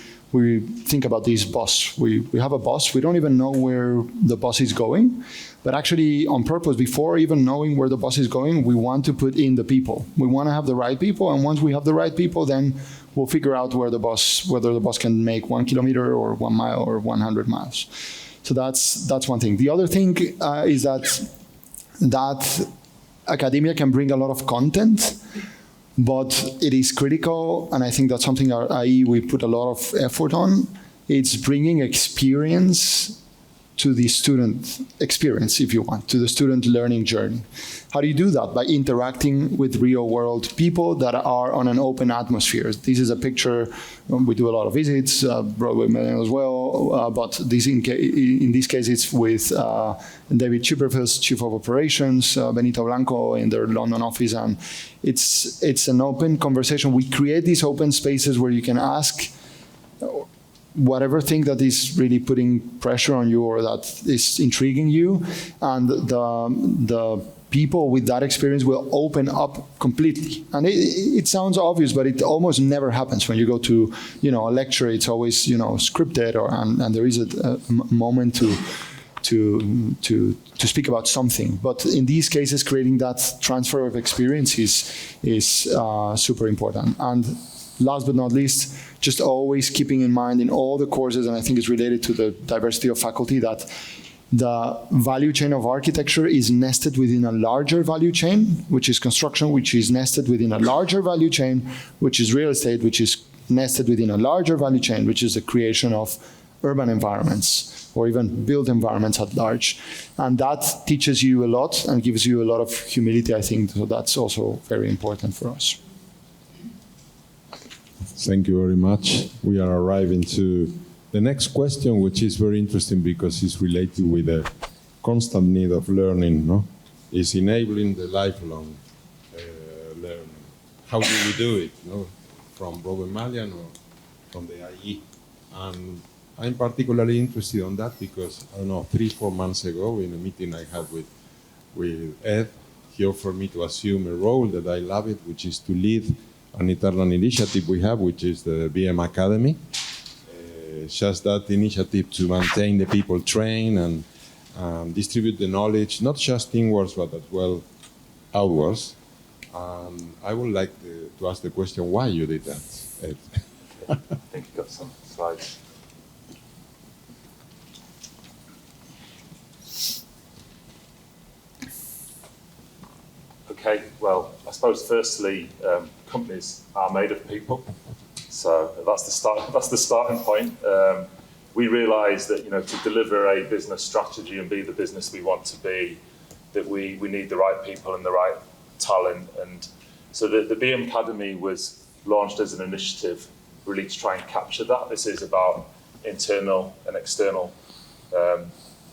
think about this boss. We have a boss. We don't even know where the boss is going, but actually on purpose, before even knowing where the boss is going, we want to put in the people. We want to have the right people, and once we have the right people, then we'll figure out whether the boss can make 1 kilometer or 1 mile or 100 miles. So that's one thing. The other thing is that academia can bring a lot of content, but it is critical, and I think that's something our IE we put a lot of effort on. It's bringing experience to the student experience, if you want, to the student learning journey. How do you do that? By interacting with real world people that are on an open atmosphere. This is a picture, we do a lot of visits, Broadway, Malyan as well, but in this case it's with David Chipperfield's Chief of Operations, Benito Blanco in their London office, and it's an open conversation. We create these open spaces where you can ask whatever thing that is really putting pressure on you or that is intriguing you, and the people with that experience will open up completely. And it sounds obvious, but it almost never happens when you go to a lecture. It's always scripted, and there is a moment to speak about something. But in these cases, creating that transfer of experience is super important. And last but not least, just always keeping in mind in all the courses, and I think it's related to the diversity of faculty, that the value chain of architecture is nested within a larger value chain, which is construction, which is nested within a larger value chain, which is real estate, which is nested within a larger value chain, which is the creation of urban environments or even built environments at large. And that teaches you a lot and gives you a lot of humility, I think, so that's also very important for us. Thank you very much. We are arriving to the next question, which is very interesting because it's related with the constant need of learning, no? Is enabling the lifelong learning. How do we do it, from Broadway Malyan or from the IE? And I'm particularly interested on that because, 3-4 months ago in a meeting I had with Ed, he offered me to assume a role that I love it, which is to lead an internal initiative we have, which is the BM Academy. Just that initiative to maintain the people trained and distribute the knowledge, not just inwards, but as well outwards. I would like to ask the question why you did that, Ed. I think you've got some slides. Okay, well, I suppose firstly, companies are made of people, so that's the start. That's the starting point. We realise that to deliver a business strategy and be the business we want to be, that we need the right people and the right talent. And so the BM Academy was launched as an initiative, really to try and capture that. This is about internal and external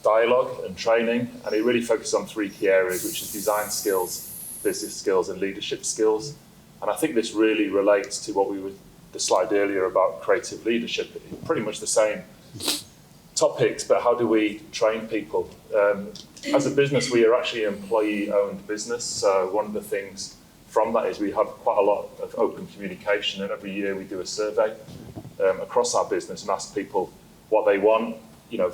dialogue and training, and it really focuses on 3 key areas, which is design skills, business skills, and leadership skills. And I think this really relates to what we were, the slide earlier about creative leadership. Pretty much the same topics, but how do we train people? As a business, we are actually an employee-owned business. So one of the things from that is we have quite a lot of open communication, and every year we do a survey across our business and ask people what they want,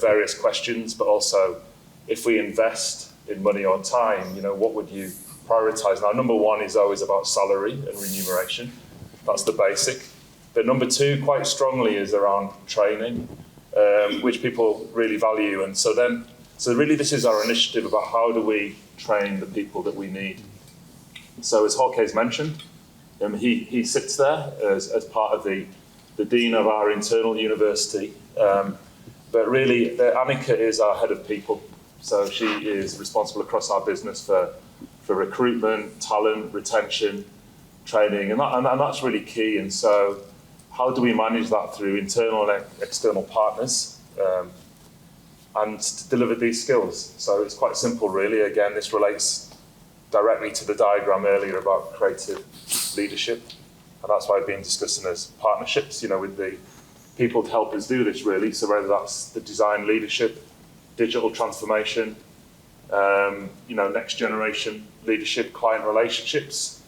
various questions, but also if we invest in money or time, what would you prioritize? Now, number one is always about salary and remuneration. That's the basic. But number two, quite strongly, is around training, which people really value. And so really this is our initiative about how do we train the people that we need. So as Jorge's mentioned, he sits there as part of the dean of our internal university. But really, Annika is our head of people. So she is responsible across our business for recruitment, talent, retention, training, and that's really key. And so how do we manage that through internal and external partners and to deliver these skills? So it's quite simple, really. Again, this relates directly to the diagram earlier about creative leadership. And that's why I've been discussing as partnerships, with the people to help us do this, really. So whether that's the design leadership, digital transformation, next generation leadership, client relationships,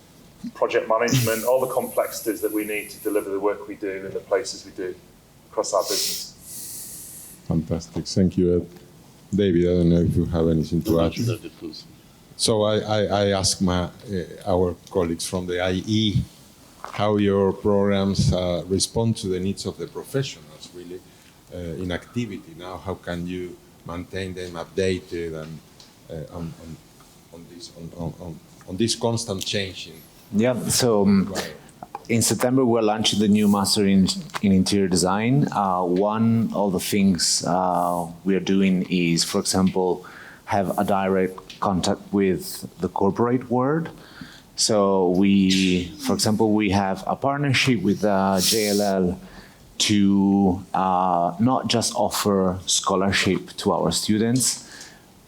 project management, all the complexities that we need to deliver the work we do in the places we do across our business. Fantastic, thank you, Ed. David, I don't know if you have anything to add. So I asked our colleagues from the IE how your programs respond to the needs of the professionals, really, in activity now. How can you maintain them updated and on this constant changing? Yeah, so in September we're launching the new Master in Interior Design. One of the things we are doing is, for example, have a direct contact with the corporate world. So for example, we have a partnership with JLL to not just offer scholarship to our students,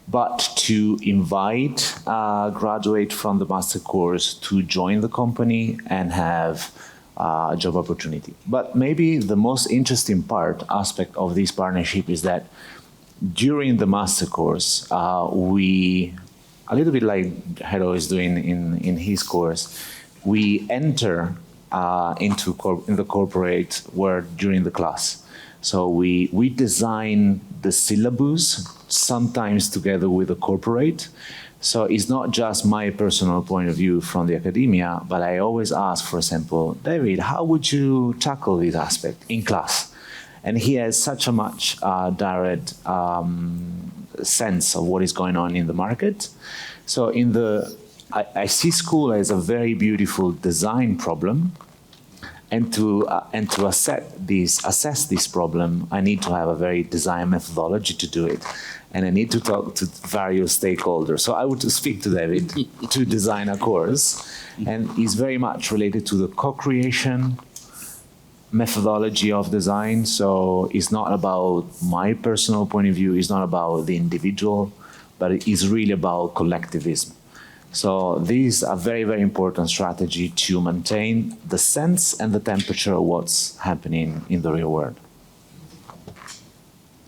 but to invite graduate from the master course to join the company and have a job opportunity. But maybe the most interesting aspect of this partnership is that during the master course, we, a little bit like Jero is doing in his course, we enter in the corporate world during the class. So we design the syllabus, sometimes together with the corporate. So it's not just my personal point of view from the academia, but I always ask, for example, David, how would you tackle this aspect in class? And he has such a much direct sense of what is going on in the market. So I see school as a very beautiful design problem. And to assess this problem, I need to have a very design methodology to do it. And I need to talk to various stakeholders. So I would speak to David to design a course. And it's very much related to the co-creation methodology of design. So it's not about my personal point of view. It's not about the individual, but it is really about collectivism. So these are very, very important strategy to maintain the sense and the temperature of what's happening in the real world.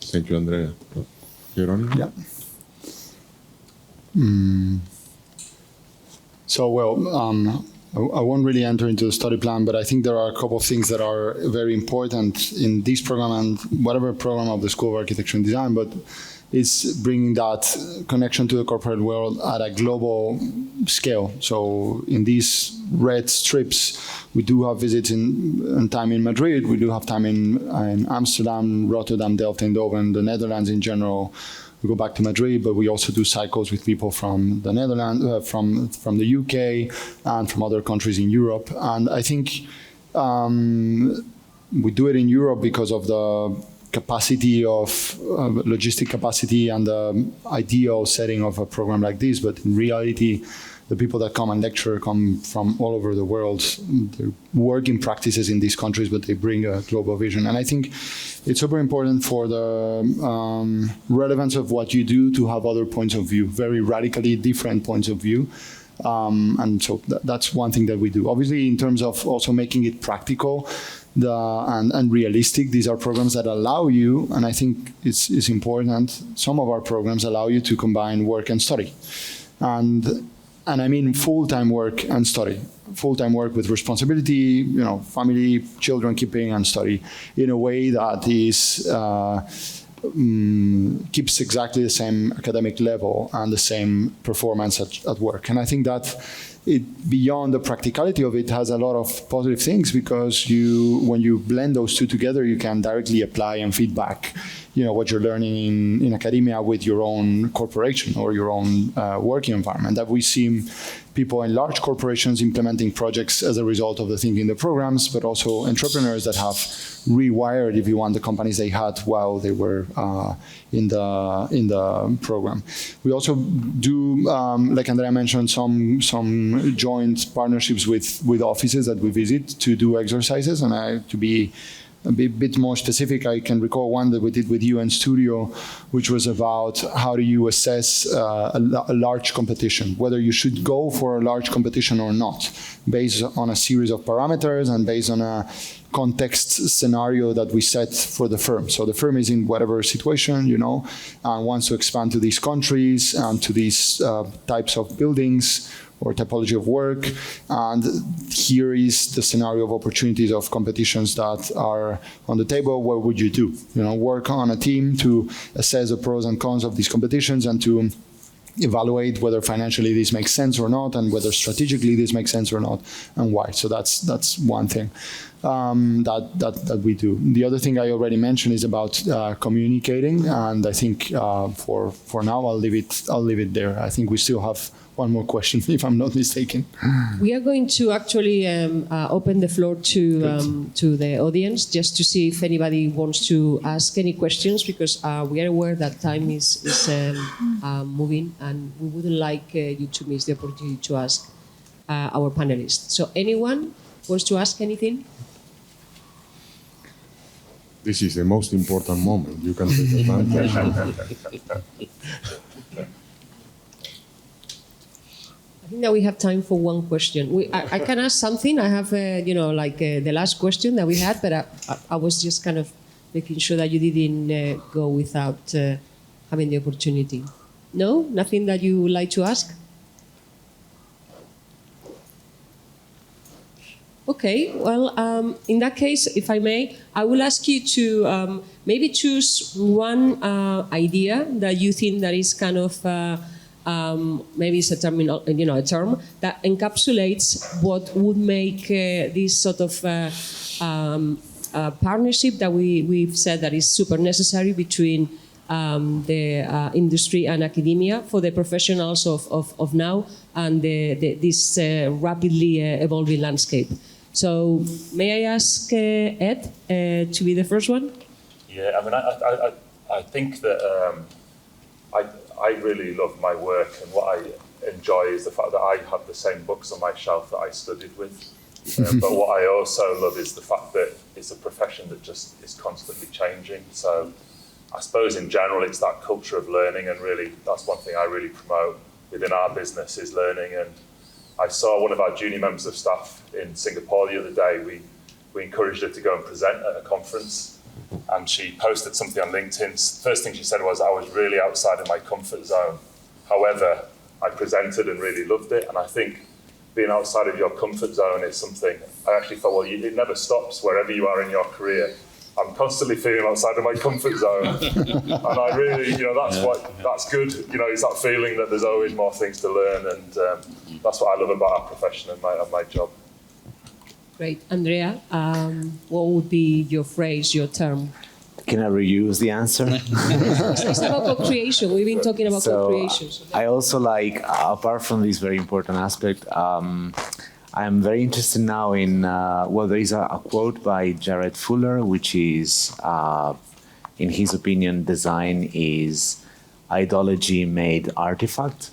Thank you, Andrea. Jerónimo? Yeah. So, I won't really enter into the study plan, but I think there are a couple of things that are very important in this program and whatever program of the School of Architecture and Design, but it's bringing that connection to the corporate world at a global scale. So in these red strips, we do have visits and time in Madrid, we do have time in Amsterdam, Rotterdam, Delft, Eindhoven, the Netherlands in general. We go back to Madrid, but we also do cycles with people from the Netherlands, from the UK, and from other countries in Europe. And I think we do it in Europe because of the capacity of logistic capacity and the ideal setting of a program like this. But in reality, the people that come and lecture come from all over the world. They work in practices in these countries, but they bring a global vision. And I think it's super important for the relevance of what you do to have other points of view, very radically different points of view. And so that's one thing that we do. Obviously, in terms of also making it practical and realistic, these are programs that allow you, and I think it's important, some of our programs allow you to combine work and study. And I mean full-time work and study. Full-time work with responsibility, family, children keeping and study in a way that is keeps exactly the same academic level and the same performance at work. And I think that beyond the practicality of it, has a lot of positive things, because when you blend those two together, you can directly apply and feedback what you're learning in academia with your own corporation or your own working environment. That we see people in large corporations implementing projects as a result of the thinking in the programs, but also entrepreneurs that have rewired, if you want, the companies they had while they were in the program. We also do, like Andrea mentioned, some joint partnerships with offices that we visit to do exercises. And to be a bit more specific, I can recall one that we did with UN Studio, which was about how do you assess a large competition, whether you should go for a large competition or not, based on a series of parameters and based on a context scenario that we set for the firm. So the firm is in whatever situation, and wants to expand to these countries and to these types of buildings or typology of work. And here is the scenario of opportunities of competitions that are on the table. What would you do? Work on a team to assess the pros and cons of these competitions and to evaluate whether financially this makes sense or not, and whether strategically this makes sense or not, and why. So that's one thing that we do. The other thing I already mentioned is about communicating, and I think for now I'll leave it there. I think we still have one more question, if I'm not mistaken. We are going to actually open the floor to the audience, just to see if anybody wants to ask any questions, because we are aware that time is moving, and we wouldn't like you to miss the opportunity to ask our panelists. So anyone wants to ask anything? This is the most important moment. You can take advantage. I think that we have time for one question. I can ask something. I have, the last question that we had, but I was just kind of making sure that you didn't go without having the opportunity. No? Nothing that you would like to ask? Okay, well, in that case, if I may, I will ask you to maybe choose one idea that you think that is kind of maybe it's a term that encapsulates what would make this sort of partnership that we've said that is super necessary between the industry and academia for the professionals of now and this rapidly evolving landscape. So may I ask Ed to be the first one? Yeah, I mean, I think that I really love my work, and what I enjoy is the fact that I have the same books on my shelf that I studied with. But what I also love is the fact that it's a profession that just is constantly changing. So I suppose in general, it's that culture of learning, and really that's one thing I really promote within our business is learning. And I saw one of our junior members of staff in Singapore the other day. We encouraged her to go and present at a conference. And she posted something on LinkedIn. First thing she said was, I was really outside of my comfort zone. However, I presented and really loved it. And I think being outside of your comfort zone is something I actually thought, well, it never stops wherever you are in your career. I'm constantly feeling outside of my comfort zone. And I really, that's good. It's that feeling that there's always more things to learn. And that's what I love about our profession and my job. Great. Andrea, what would be your phrase, your term? Can I reuse the answer? It's about co-creation. We've been talking about co-creation. I also like, apart from this very important aspect, I'm very interested now in, there is a quote by Jared Fuller, which is, in his opinion, design is ideology made artifact.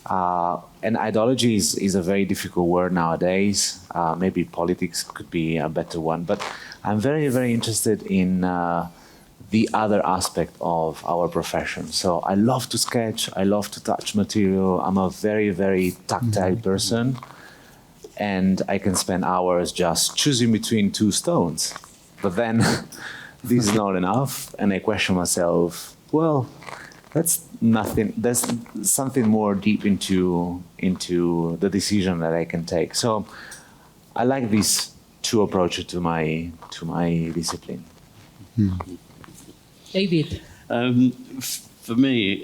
And ideology is a very difficult word nowadays. Maybe politics could be a better one. But I'm very, very interested in the other aspect of our profession. So I love to sketch. I love to touch material. I'm a very, very tactile person. And I can spend hours just choosing between two stones. But then this is not enough. And I question myself, well, that's nothing. There's something more deep into the decision that I can take. So I like these two approaches to my discipline. David. For me,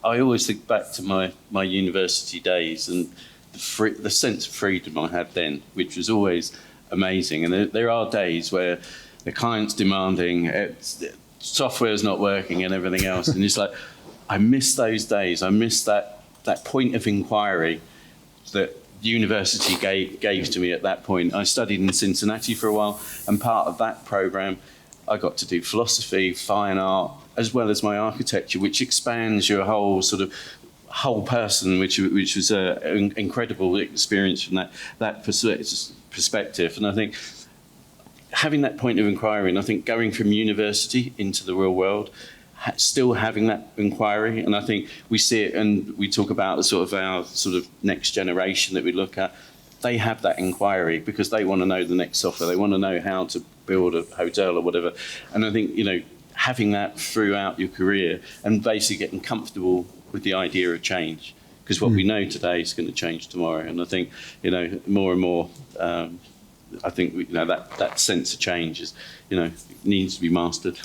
I always think back to my university days and the sense of freedom I had then, which was always amazing. And there are days where the client's demanding, software's not working and everything else. And it's like, I miss those days. I miss that point of inquiry that university gave to me at that point. I studied in Cincinnati for a while, and part of that program, I got to do philosophy, fine art, as well as my architecture, which expands your whole person, which was an incredible experience from that perspective. And I think having that point of inquiry, and I think going from university into the real world, still having that inquiry, and I think we see it, and we talk about our next generation that we look at. They have that inquiry because they want to know the next software. They want to know how to build a hotel or whatever. And I think, having that throughout your career and basically getting comfortable with the idea of change, because what we know today is going to change tomorrow. And I think, more and more, I think that sense of change is, needs to be mastered.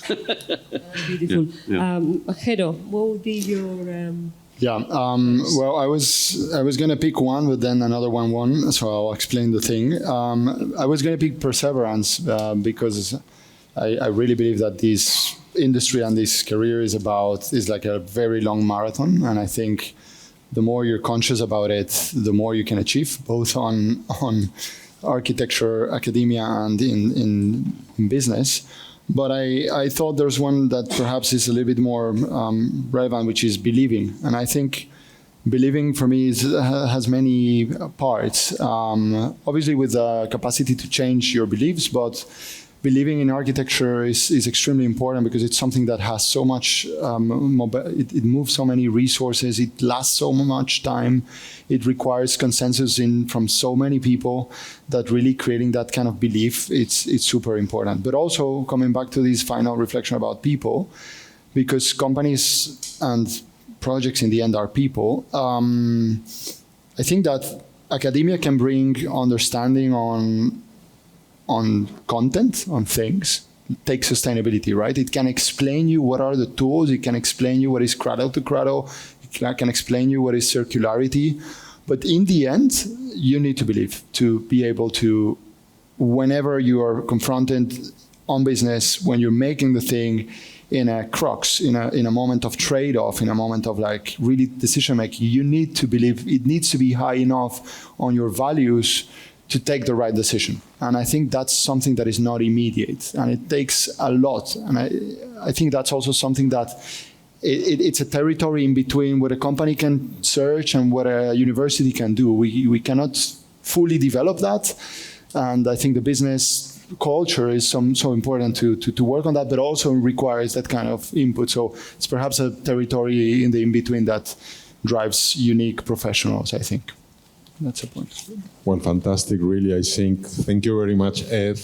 Beautiful. Yeah. Jero, what would be your? Well, I was going to pick one, but then another one won, so I'll explain the thing. I was going to pick perseverance because I really believe that this industry and this career is like a very long marathon, and I think the more you're conscious about it, the more you can achieve, both on architecture, academia, and in business. But I thought there's one that perhaps is a little bit more relevant, which is believing. And I think believing for me has many parts. Obviously with the capacity to change your beliefs, but believing in architecture is extremely important because it's something that has so much, it moves so many resources, it lasts so much time, it requires consensus from so many people that really creating that kind of belief, it's super important. But also coming back to this final reflection about people, because companies and projects in the end are people, I think that academia can bring understanding on content, on things. Take sustainability, right? It can explain you what are the tools, it can explain you what is cradle to cradle, it can explain you what is circularity. But in the end, you need to believe to be able to, whenever you are confronted on business, when you're making the thing in a crux, in a moment of trade-off, in a moment of like really decision-making, you need to believe it needs to be high enough on your values to take the right decision. And I think that's something that is not immediate, and it takes a lot. And I think that's also something that it's a territory in between what a company can search and what a university can do. We cannot fully develop that. And I think the business culture is so important to work on that, but also requires that kind of input. So it's perhaps a territory in the in-between that drives unique professionals, I think. That's a point. Well, fantastic, really, I think. Thank you very much, Ed,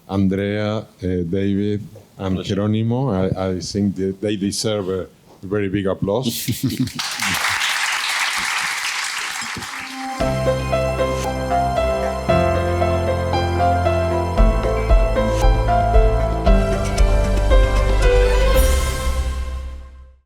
Andrea, David, and Jerónimo. I think that they deserve a very big applause.